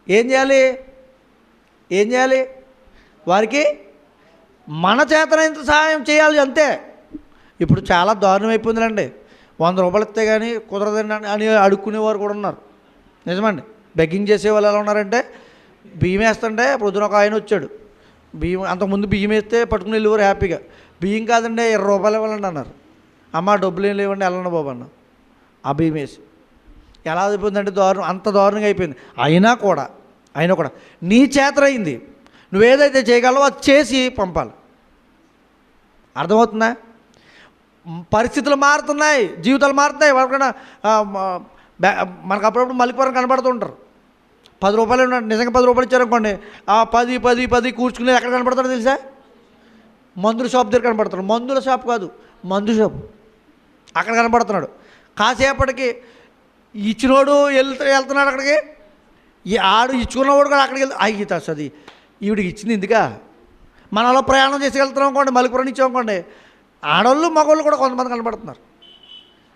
ఏం చేయాలి? వారికి మన చేతనైనంత సహాయం చేయాలి, అంతే. ఇప్పుడు చాలా దారుణం అయిపోయిందండి. 100 రూపాయలు ఇస్తే కానీ కుదరదండి అని అడుక్కునేవారు కూడా ఉన్నారు. నిజమండి. బెగ్గింగ్ చేసేవాళ్ళు ఎలా ఉన్నారంటే, బియ్యం వేస్తుంటే పొద్దున ఒక ఆయన వచ్చాడు, బియ్యం అంతకుముందు బియ్యం వేస్తే పట్టుకుని వెళ్ళేవారు హ్యాపీగా. బియ్యం కాదండి 20 రూపాయలు ఇవ్వాలండి అన్నారు. అమ్మ డబ్బులు ఏం లేవండి వెళ్ళండి బాబు అన్న. ఆ బియ్యం వేసి ఎలా అయిపోయిందంటే దారుణం, అంత దారుణంగా అయిపోయింది. అయినా కూడా నీ చేతనైంది నువ్వేదైతే చేయగలవో అది చేసి పంపాలి. అర్థమవుతుందా? పరిస్థితులు మారుతున్నాయి, జీవితాలు మారుతున్నాయి. ఎవరికైనా మనకు అప్పుడప్పుడు మలికిపురం కనబడుతుంటారు. 10 రూపాయలు ఉన్నాడు, నిజంగా 10 రూపాయలు ఇచ్చారనుకోండి, ఆ 10 కూర్చుకునేది ఎక్కడ కనబడతాడో తెలుసా? మందుల షాప్ దగ్గర కనబడుతున్నాడు. మందుల షాప్ కాదు, మందు షాప్. అక్కడ కనబడుతున్నాడు. కాసేపటికి ఇచ్చినోడు వెళ్తున్నాడు అక్కడికి, ఆడు ఇచ్చుకున్నవాడు కూడా అక్కడికి అయ్యి తస్తుంది ఈవిడికి ఇచ్చింది ఎందుకా. మనలో ప్రయాణం చేసి వెళ్తున్నాం అనుకోండి, మలిపురం ఇచ్చామనుకోండి, ఆడవాళ్ళు మగవాళ్ళు కూడా కొంతమంది కనబడుతున్నారు.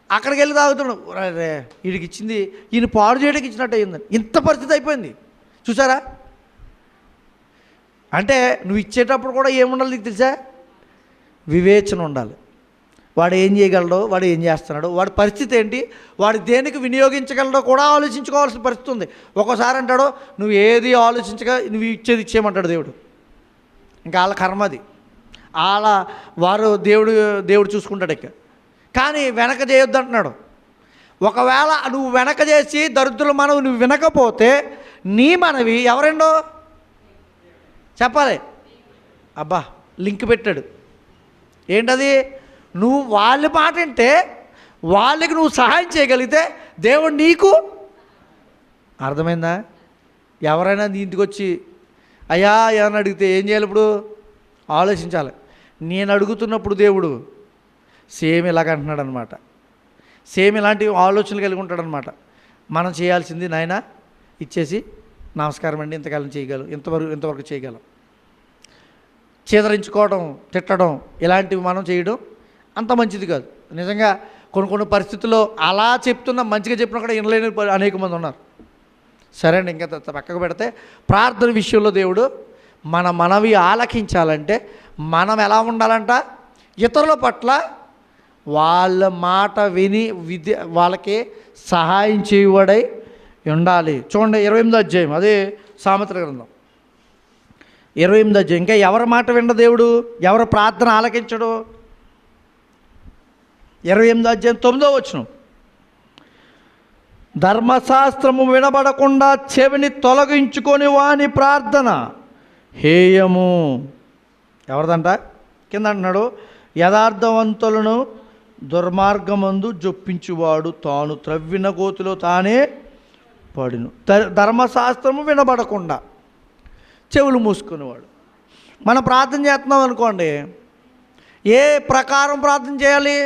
అక్కడికి వెళ్ళి తాగుతున్నాడు, రే వీడికి ఇచ్చింది ఈయన పాడు చేయడానికి ఇచ్చినట్టు అయ్యిందని. ఇంత పరిస్థితి అయిపోయింది చూసారా. అంటే నువ్వు ఇచ్చేటప్పుడు కూడా ఏముండాలి నీకు తెలుసా? వివేచన ఉండాలి. వాడు ఏం చేయగలడో, వాడు ఏం చేస్తున్నాడో, వాడి పరిస్థితి ఏంటి, వాడు దేనికి వినియోగించగలడో కూడా ఆలోచించుకోవాల్సిన పరిస్థితి ఉంది. ఒక్కోసారి అంటాడు నువ్వు ఏది ఆలోచించగా నువ్వు ఇచ్చేది ఇచ్చేయమంటాడు దేవుడు. ఇంకా వాళ్ళ కర్మ అది, వారు దేవుడు చూసుకుంటాడు. ఇక కానీ వెనక చేయొద్దు అంటున్నాడు. ఒకవేళ నువ్వు వెనక చేసి దరిద్రుల మనవి నువ్వు వినకపోతే నీ మనవి ఎవరెండో చెప్పాలి. అబ్బా లింక్ పెట్టాడు. ఏంటది? నువ్వు వాళ్ళ మాట అంటే వాళ్ళకి నువ్వు సహాయం చేయగలిగితే దేవుడు నీకు. అర్థమైందా? ఎవరైనా నీ ఇంటికి వచ్చి అయ్యా ఏమని అడిగితే ఏం చేయాలి? ఇప్పుడు ఆలోచించాలి. నేను అడుగుతున్నప్పుడు దేవుడు సేమ్ ఇలాగ అంటున్నాడు అనమాట. సేమ్ ఇలాంటి ఆలోచనలు కలిగి ఉంటాడనమాట. మనం చేయాల్సింది నాయన ఇచ్చేసి నమస్కారం అండి ఇంతకాలం చేయగలం, ఇంతవరకు చేయగలం. చేదరించుకోవడం, తిట్టడం ఇలాంటివి మనం చేయడం అంత మంచిది కాదు. నిజంగా కొన్ని పరిస్థితుల్లో అలా చెప్తున్నా, మంచిగా చెప్పినా కూడా వినలేని అనేక మంది ఉన్నారు. సరే అండి, ఇంకా పక్కకు పెడితే ప్రార్థన విషయంలో దేవుడు మన మనవి ఆలకించాలంటే మనం ఎలా ఉండాలంట? ఇతరుల పట్ల వాళ్ళ మాట విని వాళ్ళకి సహాయం చేయబడై ఉండాలి. చూడండి 28వ అధ్యాయం, అదే సామెతల గ్రంథం 28వ అధ్యాయం. ఇంకా ఎవరి మాట విన్న దేవుడు, ఎవరి ప్రార్థన ఆలకించడు? 28వ అధ్యాయం 9వ వచనం. ధర్మశాస్త్రము వినబడకుండా చెవిని తొలగించుకొని వాని ప్రార్థన హేయము. ఎవరిదంట? కింద అంటున్నాడు, యథార్థవంతులను దుర్మార్గమందు జొప్పించువాడు తాను త్రవ్విన గోతిలో తానే పడును. ధర్మశాస్త్రము వినబడకుండా చెవులు మూసుకునేవాడు. మనం ప్రార్థన చేస్తున్నాం అనుకోండి, ఏ ప్రకారం ప్రార్థన చేయాలి?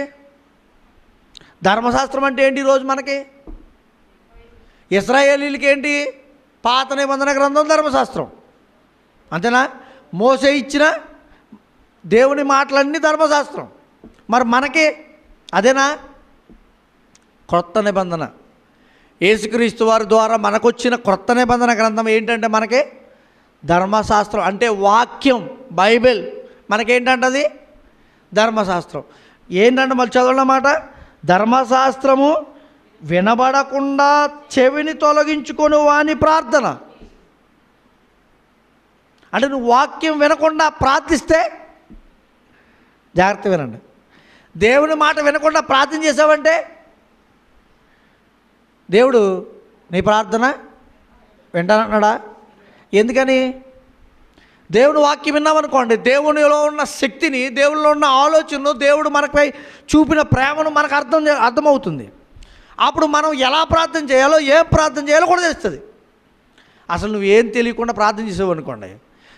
ధర్మశాస్త్రం అంటే ఏంటి? ఈరోజు మనకి ఇశ్రాయేలీలకి ఏంటి? పాత నిబంధన గ్రంథం ధర్మశాస్త్రం, అంతేనా? మోసే ఇచ్చిన దేవుని మాటలన్నీ ధర్మశాస్త్రం. మరి మనకి అదేనా? క్రొత్త నిబంధన, యేసుక్రీస్తు వారి ద్వారా మనకొచ్చిన క్రొత్త నిబంధన గ్రంథం ఏంటంటే మనకి ధర్మశాస్త్రం. అంటే వాక్యం, బైబిల్ మనకేంటంటది ధర్మశాస్త్రం. ఏంటంటే మళ్ళీ చదవన్నమాట, ధర్మశాస్త్రము వినబడకుండా చెవిని తొలగించుకొని వాని ప్రార్థన. అంటే నువ్వు వాక్యం వినకుండా ప్రార్థిస్తే, జాగ్రత్త వినండి, దేవుని మాట వినకుండా ప్రార్థన చేసావంటే దేవుడు నీ ప్రార్థన వింటానంటున్నాడా? ఎందుకని? దేవుని వాక్యం విన్నామనుకోండి, దేవునిలో ఉన్న శక్తిని, దేవునిలో ఉన్న ఆలోచనను, దేవుడు మనపై చూపిన ప్రేమను మనకు అర్థమవుతుంది. అప్పుడు మనం ఎలా ప్రార్థన చేయాలో, ఏం ప్రార్థన చేయాలో కూడా తెలుస్తుంది. అసలు నువ్వేం తెలియకుండా ప్రార్థన చేసావు అనుకోండి,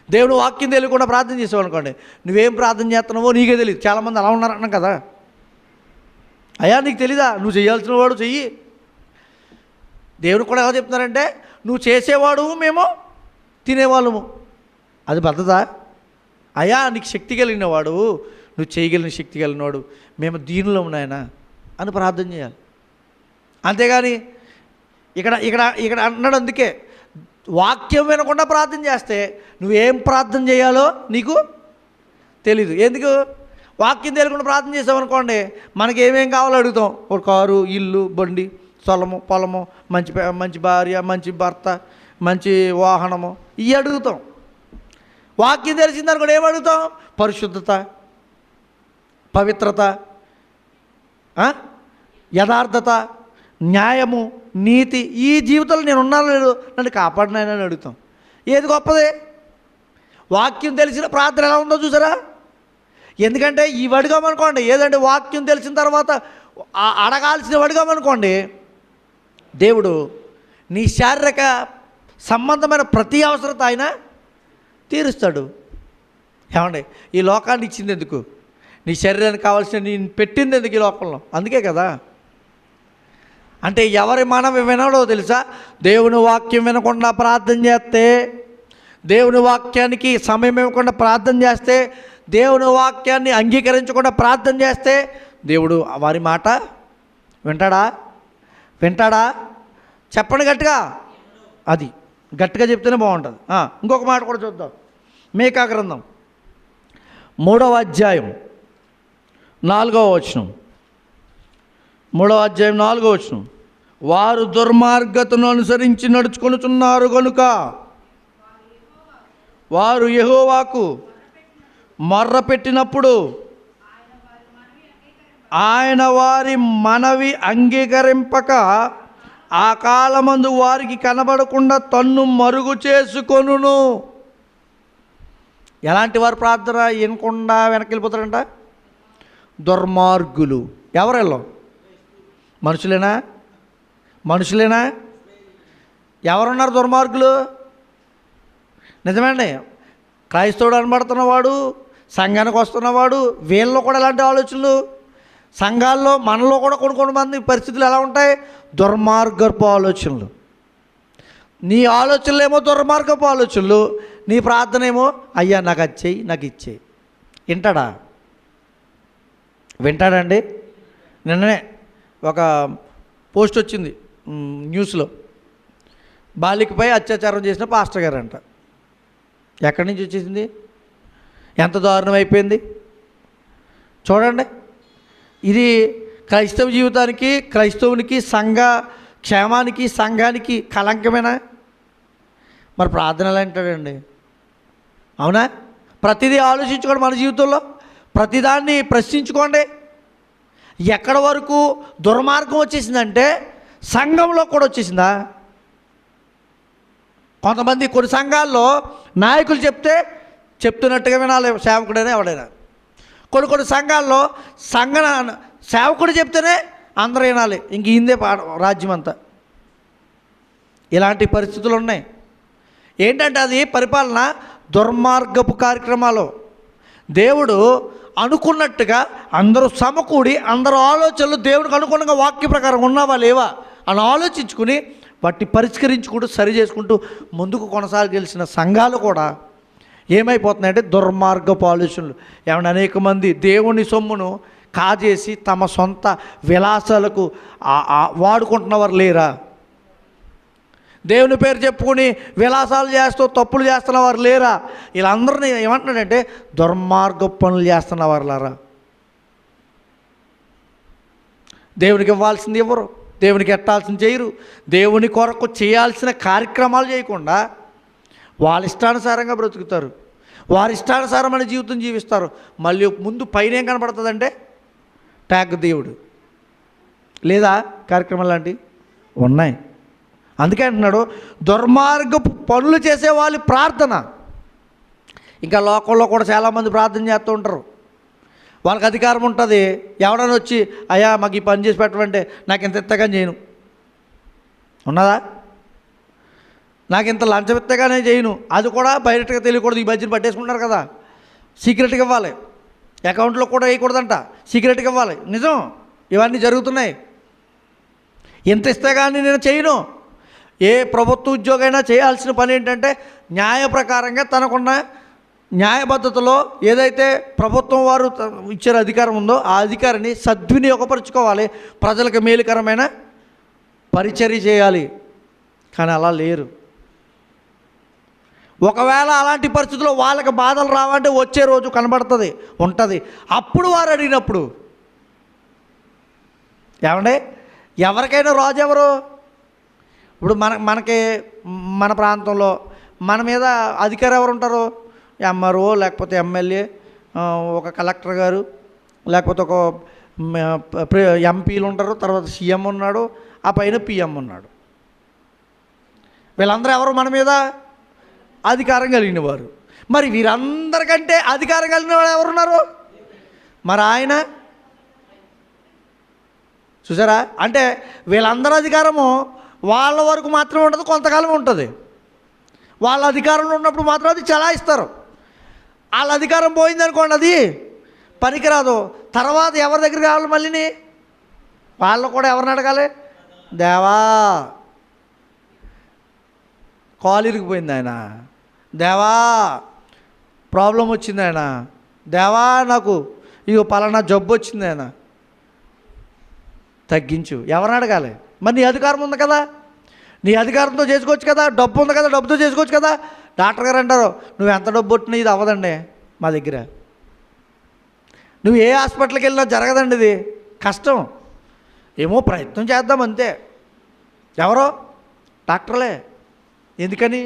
దేవుని వాక్యం తెలియకుండా ప్రార్థన చేసావు అనుకోండి, నువ్వేం ప్రార్థన చేస్తున్నావో నీకే తెలియదు. చాలామంది అలా ఉన్నారన్నాం కదా. అయ్యా నీకు తెలీదా? నువ్వు చేయాల్సిన వాడు చెయ్యి. దేవుడు కూడా ఎలా చెప్తున్నారంటే, నువ్వు చేసేవాడు, మేము తినేవాళ్ళము. అది పద్ధతా? అయా నీకు శక్తి కలిగిన వాడు, నువ్వు చేయగలిగిన శక్తి కలిగినవాడు, మేము దీనిలో ఉన్నాయన అని ప్రార్థన చేయాలి. అంతేగాని ఇక్కడ ఇక్కడ ఇక్కడ అన్నాడు. అందుకే వాక్యం వినకుండా ప్రార్థన చేస్తే నువ్వేం ప్రార్థన చేయాలో నీకు తెలీదు. ఎందుకు? వాక్యం తెలియకుండా ప్రార్థన చేసామనుకోండి, మనకి ఏమేం కావాలో అడుగుతాం. ఒక కారు, ఇల్లు, బండి, స్థలము, పొలము, మంచి భార్య, మంచి భర్త, మంచి వాహనము, ఇవి అడుగుతాం. వాక్యం తెలిసిందనుకోండి ఏం అడుగుతాం? పరిశుద్ధత, పవిత్రత, యథార్థత, న్యాయము, నీతి, ఈ జీవితంలో నేను ఉన్నాను, లేదు నన్ను కాపాడినాయని అడుగుతాం. ఏది గొప్పది? వాక్యం తెలిసిన ప్రార్థన ఎలా ఉందో చూసారా? ఎందుకంటే ఇవి అడిగామనుకోండి, ఏదంటే వాక్యం తెలిసిన తర్వాత అడగాల్సినవి అడిగామనుకోండి, దేవుడు నీ శారీరక సంబంధమైన ప్రతి అవసరత ఆయన తీరుస్తాడు. ఏమండి, ఈ లోకాన్ని ఇచ్చింది ఎందుకు? నీ శరీరానికి కావాల్సిన నేను పెట్టింది ఎందుకు ఈ లోకంలో? అందుకే కదా. అంటే ఎవరి మనం వినడో తెలుసా? దేవుని వాక్యం వినకుండా ప్రార్థన చేస్తే, దేవుని వాక్యానికి సమయం ఇవ్వకుండా ప్రార్థన చేస్తే, దేవుని వాక్యాన్ని అంగీకరించకుండా ప్రార్థన చేస్తే దేవుడు వారి మాట వింటాడా? చెప్పండి గట్టిగా. అది గట్టిగా చెప్తేనే బాగుంటుంది. ఇంకొక మాట కూడా చూద్దాం. మీకా గ్రంథం 3వ అధ్యాయం 4వ వచనం. 3వ అధ్యాయం 4వ వచనం. వారు దుర్మార్గతను అనుసరించి నడుచుకొనుచున్నారు గనుక వారు యెహోవాకు మొర్ర పెట్టినప్పుడు ఆయన వారి మనవి అంగీకరింపక ఆ కాలమందు వారికి కనబడకుండా తన్ను మరుగు చేసుకొనును. ఎలాంటి వారు ప్రార్థన వినకుండా వెనక్కి వెళ్ళిపోతారంట? దుర్మార్గులు. ఎవరెల్లో? మనుషులేనా? ఎవరున్నారు దుర్మార్గులు? నిజమేండి. క్రైస్తవుడు అనబడుతున్నవాడు, సంఘానికి వస్తున్నవాడు, వీళ్ళలో కూడా ఎలాంటి ఆలోచనలు? సంఘాల్లో మనలో కూడా కొన్ని మంది పరిస్థితులు ఎలా ఉంటాయి? దుర్మార్గపు ఆలోచనలు. నీ ఆలోచనలు ఏమో దుర్మార్గపు ఆలోచనలు, నీ ప్రార్థన ఏమో అయ్యా నాకు అది చెయ్యి, నాకు ఇచ్చేయి. వింటాడండి? నిన్ననే ఒక పోస్ట్ వచ్చింది న్యూస్లో. బాలికపై అత్యాచారం చేసిన పాస్టర్ గారు అంట. ఎక్కడి నుంచి వచ్చేసింది? ఎంత దారుణం అయిపోయింది చూడండి. ఇది క్రైస్తవ జీవితానికి, క్రైస్తవునికి, సంఘ క్షేమానికి, సంఘానికి కళంకమేనా? మరి ప్రార్థన ఎలా అంటాడండి? అవునా? ప్రతిదీ ఆలోచించుకోండి. మన జీవితంలో ప్రతిదాన్ని ప్రశ్నించుకోండి. ఎక్కడి వరకు దుర్మార్గం వచ్చేసిందంటే సంఘంలో కూడా వచ్చేసిందా? కొంతమంది కొన్ని సంఘాల్లో నాయకులు చెప్తున్నట్టుగా వినాలి సేవకుడైనా ఎవడైనా. కొన్ని సంఘాల్లో సేవకుడు చెప్తేనే అందరూ వినాలి, ఇంక ఇందే రాజ్యం అంతా. ఇలాంటి పరిస్థితులు ఉన్నాయి. ఏంటంటే అది పరిపాలన దుర్మార్గపు కార్యక్రమాలు. దేవుడు అనుకున్నట్టుగా అందరూ సమకూడి అందరూ ఆలోచనలు దేవుడికి అనుగుణంగా వాక్య ప్రకారం ఉన్నావా లేవా అని ఆలోచించుకుని వాటిని పరిష్కరించుకుంటూ సరి చేసుకుంటూ ముందుకు కొనసాగలిసిన సంఘాలు కూడా ఏమైపోతున్నాయంటే దుర్మార్గపు ఆలోచనలు. ఏమన్నా అనేక మంది దేవుని సొమ్మును కాజేసి తమ సొంత విలాసాలకు వాడుకుంటున్నవారు లేరా? దేవుని పేరు చెప్పుకొని విలాసాలు చేస్తూ తప్పులు చేస్తున్నవారు లేరా? వీళ్ళందరినీ ఏమంటున్నాడంటే దుర్మార్గ పనులు చేస్తున్నవారు లేరా? దేవునికి ఇవ్వాల్సింది ఇవ్వరు, దేవునికి ఎట్టాల్సింది చేయరు, దేవుని కొరకు చేయాల్సిన కార్యక్రమాలు చేయకుండా వాళ్ళ ఇష్టానుసారంగా బ్రతుకుతారు, వారి ఇష్టానుసారమైన జీవితం జీవిస్తారు. మళ్ళీ ముందు పైన ఏం కనపడుతుందంటే ట్యాగ్ దేవుడు లేదా కార్యక్రమాలు లాంటివి ఉన్నాయి. అందుకే అంటున్నాడు దుర్మార్గపు పనులు చేసే వాళ్ళ ప్రార్థన. ఇంకా లోకంలో కూడా చాలామంది ప్రార్థన చేస్తూ ఉంటారు. వాళ్ళకి అధికారం ఉంటుంది. ఎవడైనా వచ్చి అయ్యా మాకు ఈ పని చేసి పెట్టమంటే నాకు ఇంత ఎత్తగానే చేయను. ఉన్నదా? నాకు ఇంత లంచం ఎత్తగానే చేయను. అది కూడా బయటగా తెలియకూడదు. ఈ మధ్యన పట్టేసుకుంటారు కదా, సీక్రెట్గా ఇవ్వాలి. అకౌంట్లో కూడా వేయకూడదంట, సీక్రెట్గా ఇవ్వాలి. నిజం, ఇవన్నీ జరుగుతున్నాయి. ఇంత ఇస్తే కానీ నేను చేయను. ఏ ప్రభుత్వ ఉద్యోగైనా చేయాల్సిన పని ఏంటంటే న్యాయ ప్రకారంగా తనకున్న న్యాయబద్ధతలో ఏదైతే ప్రభుత్వం వారు ఇచ్చిన అధికారం ఉందో ఆ అధికారాన్ని సద్వినియోగపరుచుకోవాలి, ప్రజలకు మేలుకరమైన పరిచర్య చేయాలి. కానీ అలా లేరు. ఒకవేళ అలాంటి పరిస్థితుల్లో వాళ్ళకి బాధలు రావంటే వచ్చే రోజు కనబడుతుంది, ఉంటుంది. అప్పుడు వారు అడిగినప్పుడు, ఏమండే ఎవరికైనా రాజు ఎవరు? ఇప్పుడు మనకి మన ప్రాంతంలో మన మీద అధికారం ఎవరు ఉంటారు? ఎంఆర్ఓ, లేకపోతే ఎమ్మెల్యే, ఒక కలెక్టర్ గారు, లేకపోతే ఒక ఎంపీలు ఉంటారు, తర్వాత సీఎం ఉన్నాడు, ఆ పైన పిఎం ఉన్నాడు. వీళ్ళందరూ ఎవరు మన మీద అధికారం కలిగిన వారు. మరి వీరందరికంటే అధికారం కలిగిన వాడు ఎవరున్నారు? మరి ఆయన చూసారా? అంటే వీళ్ళందరి అధికారము వాళ్ళ వరకు మాత్రమే ఉంటుంది, కొంతకాలం ఉంటుంది. వాళ్ళ అధికారంలో ఉన్నప్పుడు మాత్రం అది చలాయిస్తారు. వాళ్ళ అధికారం పోయిందనుకోండి, అది పనికిరాదు. తర్వాత ఎవరి దగ్గర కావాలి? మళ్ళీని వాళ్ళు కూడా ఎవరిని అడగాలి? దేవా కాలు ఇరిగిపోయింది ఆయన, దేవా ప్రాబ్లం వచ్చింది ఆయన, దేవా నాకు ఇగో పలానా జబ్బు వచ్చింది ఆయన, తగ్గించు. ఎవరిని అడగాలి? మరి నీ అధికారం ఉంది కదా, నీ అధికారంతో చేసుకోవచ్చు కదా, డబ్బు ఉంది కదా, డబ్బుతో చేసుకోవచ్చు కదా. డాక్టర్ గారు అంటారు, నువ్వు ఎంత డబ్బు కొట్టినా ఇది అవ్వదండి మా దగ్గర, నువ్వు ఏ హాస్పిటల్కి వెళ్ళినా జరగదండి, ఇది కష్టం. ఏమో ప్రయత్నం చేద్దాం అంతే. ఎవరో డాక్టర్లే. ఎందుకని?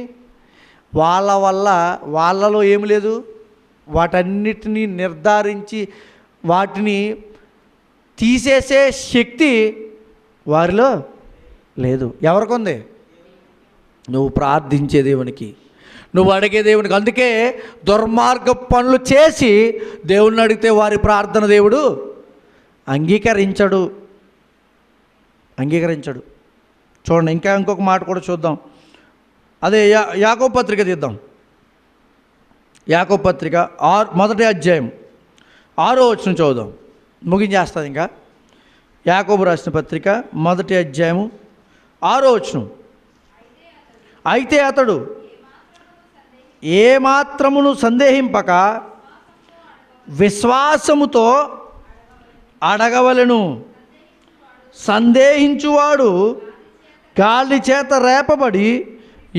వాళ్ళ వల్ల వాళ్ళలో ఏమి లేదు, వాటన్నిటినీ నిర్ధారించి వాటిని తీసేసే శక్తి వారిలో లేదు. ఎవరికి ఉంది? నువ్వు ప్రార్థించే దేవునికి, నువ్వు అడిగే దేవునికి. అందుకే దుర్మార్గ పనులు చేసి దేవుణ్ణి అడిగితే వారి ప్రార్థన దేవుడు అంగీకరించడు. చూడండి, ఇంకొక మాట కూడా చూద్దాం. అదే యాకోబు పత్రిక తీద్దాం. యాకోబు పత్రిక 1వ అధ్యాయం 6వ వచనం చదువుదాం, ముగించేస్తుంది. ఇంకా యాకోబు రాసిన పత్రిక 1వ అధ్యాయము 6వ వచనం. అయితే అతడు ఏమాత్రమును సందేహింపక విశ్వాసముతో అడగవలెను. సందేహించువాడు గాలి చేత రేపబడి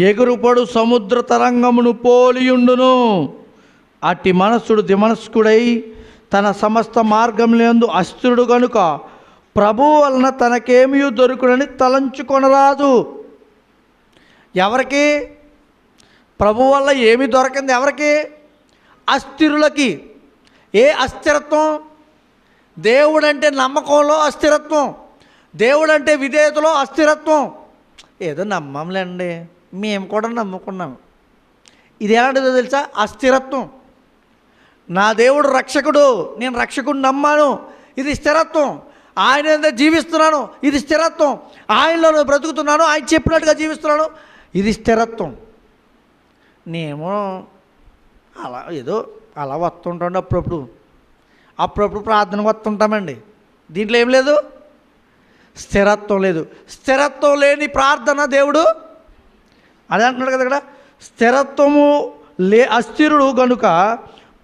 ఎగురుపడు సముద్ర తరంగమును పోలియుండును. అట్టి మనస్సుడు దిమనస్కుడై తన సమస్త మార్గములందు అస్థిరుడు గనుక ప్రభువు వలన తనకేమీ దొరుకునని తలంచుకొనరాదు. ఎవరికి? ప్రభు వల్ల ఏమి దొరకంది ఎవరికి? అస్థిరులకి. ఏ అస్థిరత్వం? దేవుడంటే నమ్మకంలో అస్థిరత్వం, దేవుడంటే విధేయతలో అస్థిరత్వం. ఏదో నమ్మంలేండి, మేము కూడా నమ్ముకున్నాము. ఇది ఎలాంటిదో తెలుసా? అస్థిరత్వం. నా దేవుడు రక్షకుడు, నేను రక్షకుడు నమ్మాను, ఇది స్థిరత్వం. ఆయన ఏదో జీవిస్తున్నాను, ఇది స్థిరత్వం. ఆయనలో బ్రతుకుతున్నాను, ఆయన చెప్పినట్టుగా జీవిస్తున్నాను, ఇది స్థిరత్వం. నేమో అలా ఏదో అలా వస్తుంటాండి, అప్పుడప్పుడు ప్రార్థనకు వస్తుంటామండి. దీంట్లో ఏం లేదు, స్థిరత్వం లేదు. స్థిరత్వం లేని ప్రార్థన దేవుడు అదే అంటున్నాడు కదా ఇక్కడ. స్థిరత్వము అస్థిరుడు గనుక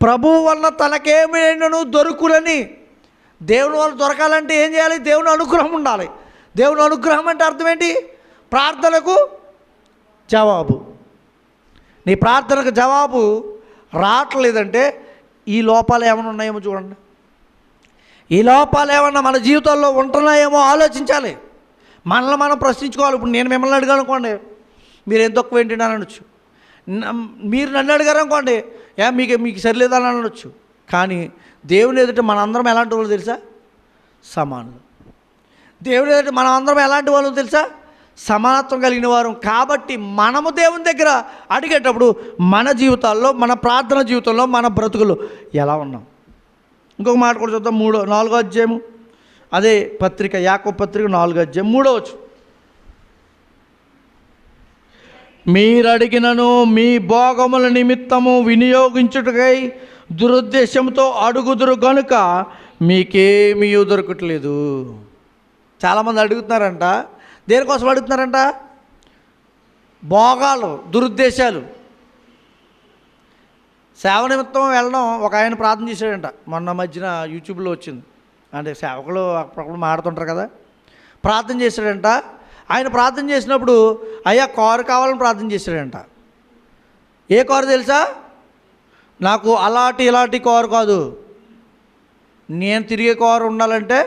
ప్రభువు వలన తనకేమైనను దొరుకులని. దేవుని వల్ల దొరకాలంటే ఏం చేయాలి? దేవుని అనుగ్రహం ఉండాలి. దేవుని అనుగ్రహం అంటే అర్థం ఏంటి? ప్రార్థనకు జవాబు. నీ ప్రార్థనకు జవాబు రావట్లేదంటే ఈ లోపాలు ఏమైనా ఉన్నాయేమో చూడండి. ఈ లోపాలు ఏమన్నా మన జీవితాల్లో ఉంటున్నాయేమో ఆలోచించాలి. మనల్ని మనం ప్రశ్నించుకోవాలి. ఇప్పుడు నేను మిమ్మల్ని అడిగాను అనుకోండి, మీరు ఏం తక్కువ ఏంటి అని అనొచ్చు. మీరు నన్ను అడిగారు అనుకోండి, మీకు సరిలేదని అనొచ్చు. కానీ దేవుని ఎదుట మనందరం ఎలాంటి వాళ్ళు తెలుసా? సమానులు. దేవుని ఎదుట మనం అందరం ఎలాంటి వాళ్ళు తెలుసా? సమానత్వం కలిగిన వారు. కాబట్టి మనము దేవుని దగ్గర అడిగేటప్పుడు మన జీవితాల్లో, మన ప్రార్థన జీవితంలో, మన బ్రతుకులు ఎలా ఉన్నాం? ఇంకొక మాట కూడా చూద్దాం. 4వ అధ్యాయము అదే పత్రిక, యాకోబు పత్రిక 4వ అధ్యాయం 3వ వచనం. మీరడిగినను మీ భోగముల నిమిత్తము వినియోగించుటకై దురుద్దేశంతో అడుగుదురు గనుక మీకేమీ దొరకట్లేదు. చాలామంది అడుగుతున్నారంట. దేనికోసం అడుగుతున్నారంట? భోగాలు, దురుద్దేశాలు. సేవ నిమిత్తం వెళ్ళడం ఒక ఆయన ప్రార్థన చేశాడంట. మొన్న మధ్యన యూట్యూబ్లో వచ్చింది. అంటే సేవకులు అప్పుడప్పుడు మాడుతుంటారు కదా. ప్రార్థన చేశాడంట. ఆయన ప్రార్థన చేసినప్పుడు అయ్యా కారు కావాలని ప్రార్థన చేశాడంట. ఏ కారు తెలుసా? నాకు ఇలాంటి కారు కాదు, నేను తిరిగే కారు ఉండాలంటే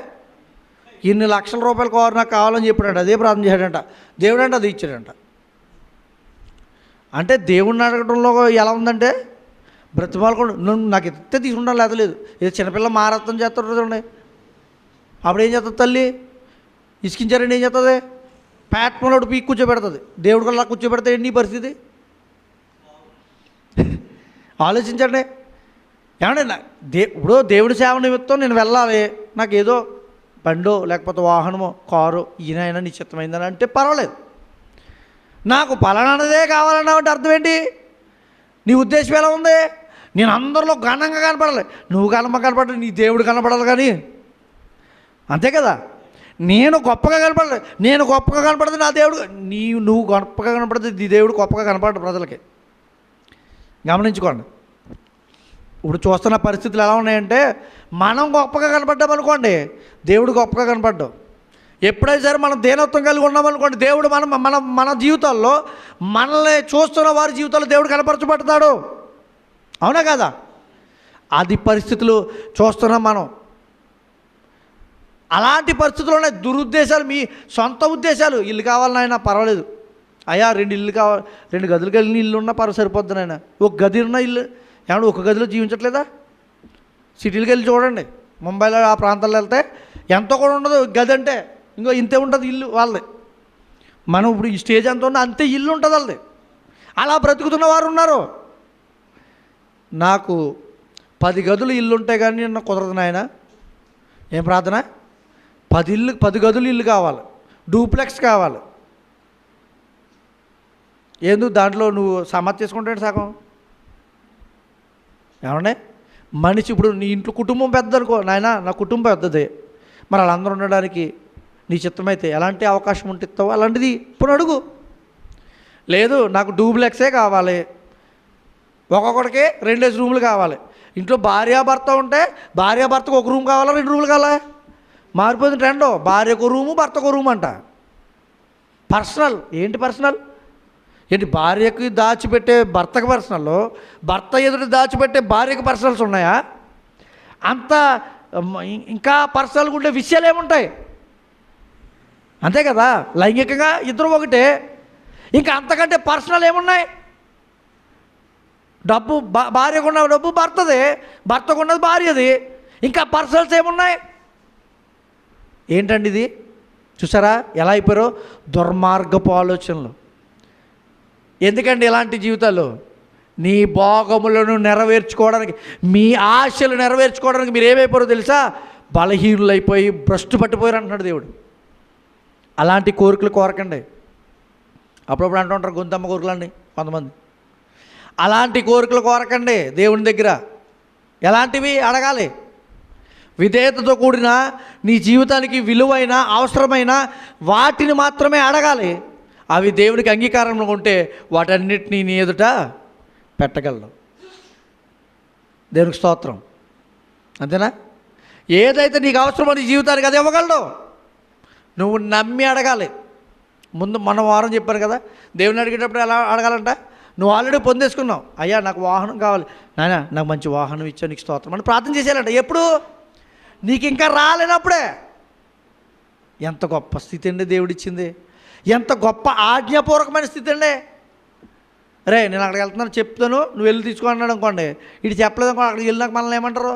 ఇన్ని లక్షల రూపాయల కారు నాకు కావాలని చెప్పాడంట. అదే ప్రార్థన చేశాడంట. దేవుడు అంటే అది ఇచ్చాడంట. అంటే దేవుడిని అడగడంలో ఎలా ఉందంటే బ్రతిమాలకుండా నువ్వు నాకు ఎత్తే తీసుకుంటాం లేదా లేదు. ఇది చిన్నపిల్ల మారత్తం చేస్తారు చూడండి. అప్పుడు ఏం చేస్తుంది తల్లి? ఇసుకించారండి ఏం చేస్తుంది? ప్లాట్ఫామ్లో పీక్ కూర్చోబెడుతుంది. దేవుడు కల్లా కూర్చోబెడితే నీ పరిస్థితి ఆలోచించండి. ఏమంటే ఇప్పుడు దేవుడి సేవ నిమిత్తం నేను వెళ్ళాలి, నాకు ఏదో బండో లేకపోతే వాహనమో కారు ఈయనైనా నిశ్చితమైందని అంటే పర్వాలేదు. నాకు పలానాదే కావాలన్నావంటే అర్థం ఏంటి? నీ ఉద్దేశం ఎలా ఉంది? నేను అందరిలో ఘనంగా కనపడాలి. నువ్వు కనపడాలి, నీ దేవుడు కనపడాలి. కానీ అంతే కదా. నేను గొప్పగా కనపడాలి. నేను గొప్పగా కనపడదు నా దేవుడు. నువ్వు గొప్పగా కనపడదు, నీ దేవుడు గొప్పగా కనపడదు ప్రజలకి. గమనించుకోండి. ఇప్పుడు చూస్తున్న పరిస్థితులు ఎలా ఉన్నాయంటే మనం గొప్పగా కనపడ్డాం అనుకోండి, దేవుడు గొప్పగా కనపడ్డాం. ఎప్పుడైనా సరే మనం దేనత్వం కలిగి ఉన్నామనుకోండి, దేవుడు మన జీవితాల్లో మనల్ని చూస్తున్న వారి జీవితాల్లో దేవుడు కనపరచబడతాడు. అవునా కదా? అది పరిస్థితులు చూస్తున్నాం మనం. అలాంటి పరిస్థితుల్లోనే దురుద్దేశాలు, మీ సొంత ఉద్దేశాలు. ఇల్లు కావాలనైనా పర్వాలేదు అయ్యా, 2 ఇల్లు కావాలి, 2 గదులకు వెళ్ళిన ఇల్లు ఉన్నా సరిపోద్ది నాయన. ఒక గది ఉన్న ఇల్లు ఏమన్నా ఒక గదిలో జీవించట్లేదా? సిటీలకు వెళ్ళి చూడండి, ముంబైలో ఆ ప్రాంతాల్లో వెళ్తే ఎంతో కూడా ఉండదు గది అంటే, ఇంకో ఇంతే ఉంటుంది ఇల్లు వాళ్ళది. మనం ఇప్పుడు ఈ స్టేజ్ ఎంత ఉన్నా అంతే ఇల్లు ఉంటుంది వాళ్ళది. అలా బ్రతుకుతున్న వారు ఉన్నారు. నాకు 10 గదులు ఇల్లు ఉంటాయి కానీ నిన్న కుదరదు నాయన. ఏం ప్రార్థన? 10 గదులు ఇల్లు కావాలి, డూప్లెక్స్ కావాలి. ఎందుకు దాంట్లో నువ్వు సమ్మతి చేసుకుంటాడు సగం? ఏమండే మనిషి ఇప్పుడు నీ ఇంట్లో కుటుంబం పెద్ద అనుకో, నాయన నా కుటుంబం పెద్దదే, మరి వాళ్ళందరూ ఉండడానికి నీ చిత్తమైతే ఎలాంటి అవకాశం ఉంటే ఇస్తావు అలాంటిది ఇప్పుడు అడుగు. లేదు నాకు డూప్లెక్సే కావాలి, ఒక్కొక్కడికి 2 రూములు కావాలి. ఇంట్లో భార్యాభర్త ఉంటే భార్యాభర్తకు 1 రూమ్ కావాలా 2 రూములు కావాలా? మారిపోయింది ట్రెండ్. భార్యకు రూము భర్తకు రూమ్ అంట. పర్సనల్ ఏంటి? పర్సనల్ ఏంటి? భార్యకి దాచిపెట్టే భర్తకు పర్సనల్, భర్త ఎదుటి దాచిపెట్టే భార్యకు పర్సనల్స్ ఉన్నాయా? అంత ఇంకా పర్సనల్గా ఉండే విషయాలు ఏముంటాయి? అంతే కదా. లైంగికంగా ఇద్దరు ఒకటే, ఇంకా అంతకంటే పర్సనల్ ఏమున్నాయి? డబ్బు భార్యకున్న డబ్బు భర్తదే, భర్తకున్నది భార్యది, ఇంకా పర్సనల్స్ ఏమున్నాయి? ఏంటండి ఇది? చూసారా ఎలా అయిపోయారో దుర్మార్గపు ఆలోచనలు. ఎందుకండి ఇలాంటి జీవితాలు? నీ భోగములను నెరవేర్చుకోవడానికి, మీ ఆశలు నెరవేర్చుకోవడానికి మీరు ఏమైపోయారో తెలుసా? బలహీనులైపోయి భ్రష్టు పట్టిపోయారు అంటున్నాడు దేవుడు. అలాంటి కోరికలు కోరకండి. అప్పుడప్పుడు అంటుంటారు గొంతమ్మ కోరికలండి కొంతమంది. అలాంటి కోరికలు కోరకండి దేవుని దగ్గర. ఎలాంటివి అడగాలి? విధేయతతో కూడిన నీ జీవితానికి విలువైన అవసరమైన వాటిని మాత్రమే అడగాలి. అవి దేవునికి అంగీకారంలో ఉంటే వాటన్నిటినీ నీ ఎదుట పెట్టగలడు. దేవునికి స్తోత్రం. అంతేనా? ఏదైతే నీకు అవసరమో నీ జీవితానికి అది ఇవ్వగలడు. నువ్వు నమ్మి అడగాలి. ముందు మన వారం చెప్పాను కదా, దేవుని అడిగేటప్పుడు ఎలా అడగాలంట? నువ్వు ఆల్రెడీ పొందేసుకున్నావు, అయ్యా నాకు వాహనం కావాలి నాయన, నాకు మంచి వాహనం ఇచ్చావు నీకు స్తోత్రం అని ప్రార్థన చేసేయాలంట. ఎప్పుడు? నీకు ఇంకా రాలేనప్పుడే. ఎంత గొప్ప స్థితి అండి దేవుడిచ్చింది, ఎంత గొప్ప ఆజ్ఞాపూర్వకమైన స్థితి అండి. రే నేను అక్కడికి వెళ్తున్నాను చెప్తాను, నువ్వు వెళ్ళి తీసుకో అన్నాడు అనుకోండి, ఇటు చెప్పలేదు అనుకోండి, అక్కడికి వెళ్ళినాక మనల్ని ఏమంటారు?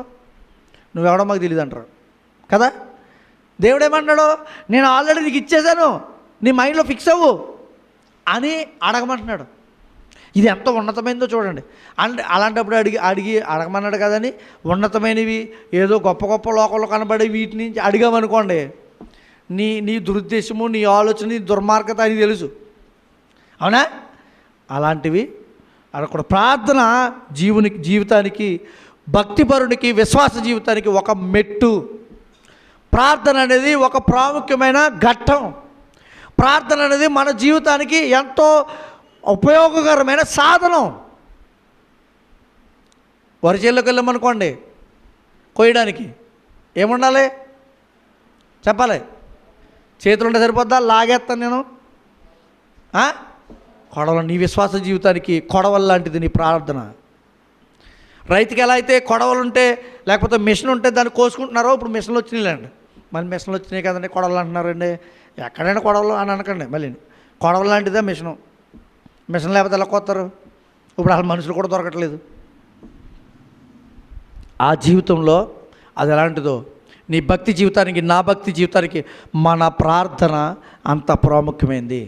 నువ్వెవడో మాకు తెలియదు అంటారు కదా. దేవుడు ఏమన్నాడు? నేను ఆల్రెడీ నీకు ఇచ్చేసాను, నీ మైండ్లో ఫిక్స్ అవ్వు అని అడగమంటున్నాడు. ఇది ఎంత ఉన్నతమైందో చూడండి. అంటే అలాంటప్పుడు అడగమన్నాడు కదని ఉన్నతమైనవి ఏదో గొప్ప గొప్ప లోకంలో కనబడే వీటి నుంచి అడిగామనుకోండి, నీ దురుద్దేశము, నీ ఆలోచన, నీ దుర్మార్గత అని తెలుసు. అవునా? అలాంటివి అక్కడ ప్రార్థన జీవితానికి, భక్తిపరునికి, విశ్వాస జీవితానికి ఒక మెట్టు. ప్రార్థన అనేది ఒక ప్రాముఖ్యమైన ఘట్టం. ప్రార్థన అనేది మన జీవితానికి ఎంతో ఉపయోగకరమైన సాధనం. వరి చేల్లోకి వెళ్ళామనుకోండి, కొయ్యడానికి ఏముండాలి చెప్పాలి? చేతులు ఉంటే సరిపోద్దా? లాగేస్తాను నేను. కొడవలు. నీ విశ్వాస జీవితానికి కొడవలు లాంటిది నీ ప్రార్థన. రైతుకి ఎలా అయితే కొడవలు ఉంటే లేకపోతే మిషన్ ఉంటే దాన్ని కోసుకుంటున్నారో, ఇప్పుడు మిషన్లు వచ్చినాయిలేండి. మళ్ళీ మిషన్లు వచ్చినాయి కదండి కొడవలు అంటున్నారండి. ఎక్కడైనా కొడవలు అని అనకండి. మళ్ళీ కొడవలు లాంటిదే మిషను. మిషన్ లేకపోతే ఎలా కోస్తారు? ఇప్పుడు అసలు మనుషులు కూడా దొరకట్లేదు. ఆ జీవితంలో అది ఎలాంటిదో నీ భక్తి జీవితానికి, నా భక్తి జీవితానికి మన ప్రార్థన అంత ప్రాముఖ్యమైంది.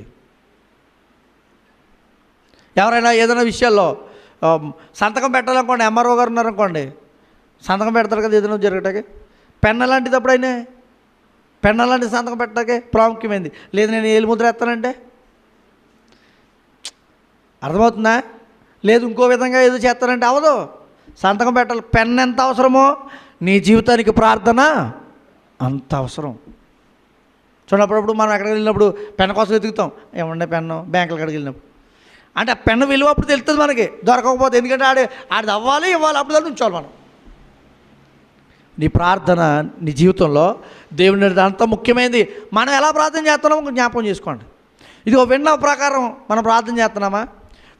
ఎవరైనా ఏదైనా విషయాల్లో సంతకం పెట్టాలనుకోండి, ఎంఆర్ఓ గారు ఉన్నారనుకోండి, సంతకం పెడతారు కదా ఏదైనా జరగటానికి. పెన్ లాంటిది అప్పుడైనా పెన్ లాంటి సంతకం పెట్టడానికి ప్రాముఖ్యమైంది. లేదు నేను ఏలు ముద్ర ఎత్తానంటే అర్థమవుతుందా? లేదు ఇంకో విధంగా ఏదో చేస్తానంటే అవదు. సంతకం పెట్టాలి. పెన్ ఎంత అవసరమో నీ జీవితానికి ప్రార్థన అంత అవసరం. చూడప్పుడప్పుడు మనం ఎక్కడికి వెళ్ళినప్పుడు పెన్ కోసం వెతుకుతాం. ఏమంటే పెన్ను బ్యాంకుల కాడికి వెళ్ళినప్పుడు అంటే ఆ పెన్ను విలువ అప్పుడు తెలుస్తుంది మనకి. దొరకకపోతే ఎందుకంటే ఆడిది అవ్వాలి ఇవ్వాలి, అప్పుడు ఉంచాలి మనం. నీ ప్రార్థన నీ జీవితంలో దేవుని అంత ముఖ్యమైనది. మనం ఎలా ప్రార్థన చేస్తున్నామో జ్ఞాపకం చేసుకోండి. ఇదిగో విన్న ప్రకారం మనం ప్రార్థన చేస్తున్నామా?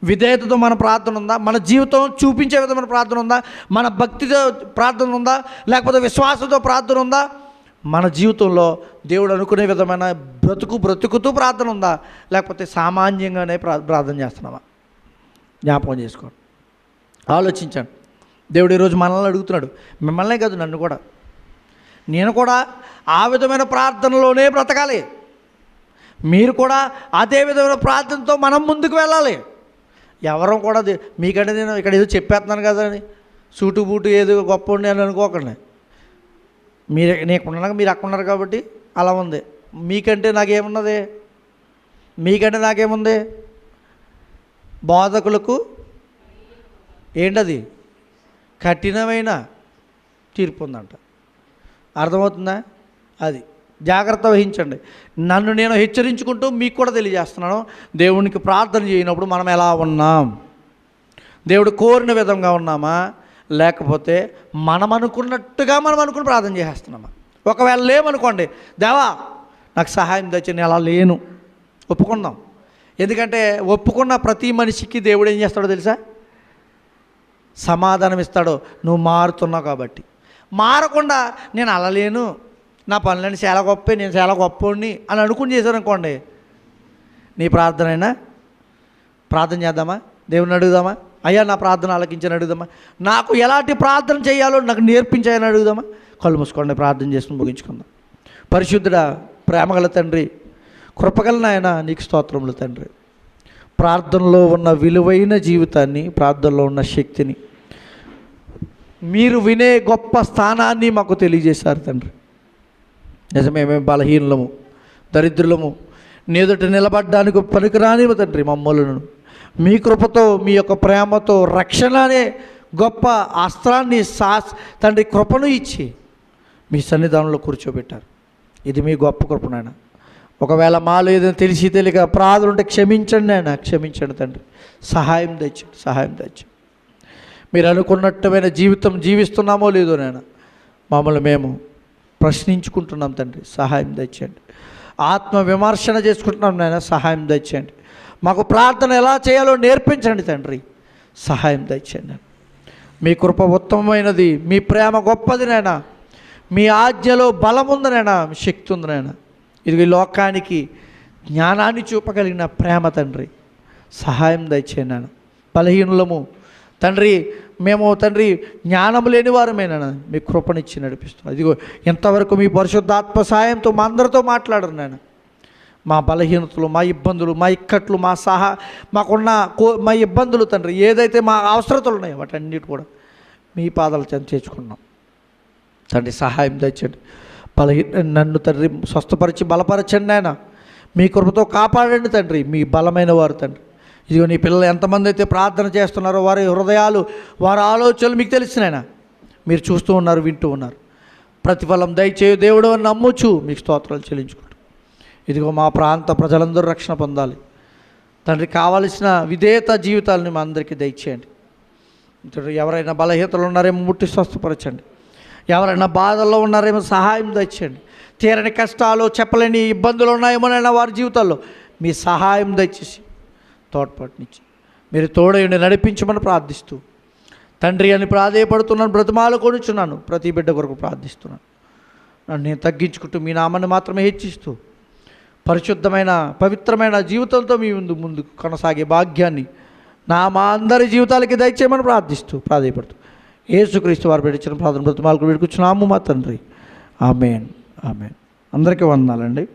విధేయతతో మన ప్రార్థన ఉందా? మన జీవితం చూపించే విధమైన ప్రార్థన ఉందా? మన భక్తితో ప్రార్థన ఉందా? లేకపోతే విశ్వాసంతో ప్రార్థన ఉందా? మన జీవితంలో దేవుడు అనుకునే విధమైన బ్రతుకుతూ ప్రార్థన ఉందా? లేకపోతే సామాన్యంగానే ప్రార్థన చేస్తున్నామా? జ్ఞాపకం చేసుకోండి, ఆలోచించండి. దేవుడు ఈరోజు మనల్ని అడుగుతున్నాడు, మిమ్మల్నే కాదు నన్ను కూడా. నేను కూడా ఆ విధమైన ప్రార్థనలోనే బ్రతకాలి. మీరు కూడా అదే విధమైన ప్రార్థనతో మనం ముందుకు వెళ్ళాలి. ఎవరం కూడా మీకంటే నేను ఇక్కడ ఏదో చెప్పేస్తున్నాను కదా అని సూటు బూటు ఏదో గొప్ప ఉండి అని అనుకోకండి. నీకున్నాక మీరు అక్కడ ఉన్నారు కాబట్టి అలా ఉంది. మీకంటే నాకేమున్నది? బోధకులకు ఏంటది? కఠినమైన తీర్పు ఉందంట. అర్థమవుతుందా? అది జాగ్రత్త వహించండి. నన్ను నేను హెచ్చరించుకుంటూ మీకు కూడా తెలియజేస్తున్నాను, దేవునికి ప్రార్థన చేయనప్పుడు మనం ఎలా ఉన్నాం? దేవుడు కోరిన విధంగా ఉన్నామా? లేకపోతే మనం అనుకున్నట్టుగా మనం అనుకుని ప్రార్థన చేసేస్తున్నామా? ఒకవేళ లేమనుకోండి, దేవా నాకు సహాయం తెచ్చి నేను అలా లేను ఒప్పుకుందాం. ఎందుకంటే ఒప్పుకున్న ప్రతి మనిషికి దేవుడు ఏం చేస్తాడో తెలుసా? సమాధానం ఇస్తాడు. నువ్వు మారుతున్నావు కాబట్టి. మారకుండా నేను అలా లేను, నా పనులని చాలా గొప్ప, నేను చాలా గొప్పని అని అనుకుని చేశారనుకోండి, నీ ప్రార్థన అయినా ప్రార్థన చేద్దామా? దేవుని అడుగుదామా? అయ్యా నా ప్రార్థన ఆలకించని అడుగుదామా? నాకు ఎలాంటి ప్రార్థన చేయాలో నాకు నేర్పించాయని అడుగుదామా? కళ్ళు మూసుకోండి, ప్రార్థన చేసుకుని ముగించుకుందాం. పరిశుద్ధుడా, ప్రేమగల తండ్రి, కృపగల నాయన, నీకు స్తోత్రములు తండ్రి. ప్రార్థనలో ఉన్న విలువైన జీవితాన్ని, ప్రార్థనలో ఉన్న శక్తిని, మీరు వినే గొప్ప స్థానాన్ని మాకు తెలియజేశారు తండ్రి. నిజమే, మేము బలహీనులము, దరిద్రులము, నీ ఎదుట నిలబడ్డానికి పనికిరాని తండ్రి మమ్మలను మీ కృపతో, మీ యొక్క ప్రేమతో, రక్షణ అనే గొప్ప అస్త్రాన్ని తండ్రి కృపను ఇచ్చి మీ సన్నిధానంలో కూర్చోబెట్టారు. ఇది మీ గొప్ప కృప నాయన. ఒకవేళ మాలో ఏదైనా తెలిసి తెలియక అపరాధులు ఉంటే క్షమించండి నాయన, క్షమించండి తండ్రి. సహాయం తెచ్చండి. మీరు అనుకున్నట్టుమైన జీవితం జీవిస్తున్నామో లేదో నాయన మమ్మల్ని మేము ప్రశ్నించుకుంటున్నాం తండ్రి. సహాయం తెచ్చండి. ఆత్మ విమర్శన చేసుకుంటున్నాం నాయన, సహాయం తెచ్చండి. మాకు ప్రార్థన ఎలా చేయాలో నేర్పించండి తండ్రి. సహాయం తెచ్చండి. మీ కృప ఉత్తమమైనది, మీ ప్రేమ గొప్పది నాయన, మీ ఆజ్ఞలో బలం ఉంది నాయన, శక్తి ఉంది నాయన. ఇది ఈ లోకానికి జ్ఞానాన్ని చూపగలిగిన ప్రేమ తండ్రి. సహాయం దయచేయండి నాయన. బలహీనులము తండ్రి, మేము తండ్రి జ్ఞానం లేని వారమేనా, మీ కృపనిచ్చి నడిపిస్తున్నాం. ఇదిగో ఇంతవరకు మీ పరిశుద్ధాత్మ సాయంతో మా అందరితో మాట్లాడరు నాయన. మా బలహీనతలు, మా ఇబ్బందులు, మా ఇక్కట్లు, మాకున్న మా ఇబ్బందులు తండ్రి, ఏదైతే మా అవసరతలు ఉన్నాయో వాటన్నిటి కూడా మీ పాదాలు చెంత చేర్చుకున్నాం తండ్రి. సహాయం తెచ్చండి. నన్ను తండ్రి స్వస్థపరిచి బలపరచండి నాయన. మీ కృపతో కాపాడండి తండ్రి. మీ బలమైన వారు తండ్రి. ఇదిగో నీ పిల్లలు ఎంతమంది అయితే ప్రార్థన చేస్తున్నారో వారి హృదయాలు, వారి ఆలోచనలు మీకు తెలిసినాయన. మీరు చూస్తూ ఉన్నారు, వింటూ ఉన్నారు. ప్రతిఫలం దయచేయు దేవుడు అని నమ్ముచు మీకు స్తోత్రాలు చెల్లించుకుంటాం. ఇదిగో మా ప్రాంత ప్రజలందరూ రక్షణ పొందాలి తండ్రి. కావలసిన విధేయత జీవితాలను మా అందరికీ దయచేయండి. ఎవరైనా బలహీనతలు ఉన్నారేమో ముట్టి స్వస్థపరచండి. ఎవరైనా బాధల్లో ఉన్నారేమో సహాయం తెచ్చండి. తీరని కష్టాలు, చెప్పలేని ఇబ్బందులు ఉన్నాయేమోనైనా వారి జీవితాల్లో మీ సహాయం దయచేసి తోడ్పాటునిచ్చి మీరు తోడయుండి నడిపించమని ప్రార్థిస్తూ, తండ్రి అని ప్రాధేయపడుతున్నాను, బ్రతిమాలు కొనుచున్నాను. ప్రతి బిడ్డ కొరకు ప్రార్థిస్తున్నాను. నన్ను నేను తగ్గించుకుంటూ మీ నామాన్ని మాత్రమే హెచ్చిస్తూ పరిశుద్ధమైన పవిత్రమైన జీవితంతో మీ ముందుకు కొనసాగే భాగ్యాన్ని మా అందరి జీవితాలకి దయచేయమని ప్రాధేయపడుతూ యేసుక్రీస్తు వారు పెట్టించిన ప్రార్థన బ్రతిమాలకు వేడుకొచ్చున్నాము మా తండ్రి. ఆమేన్. ఆమేన్. అందరికీ వందనాలండి.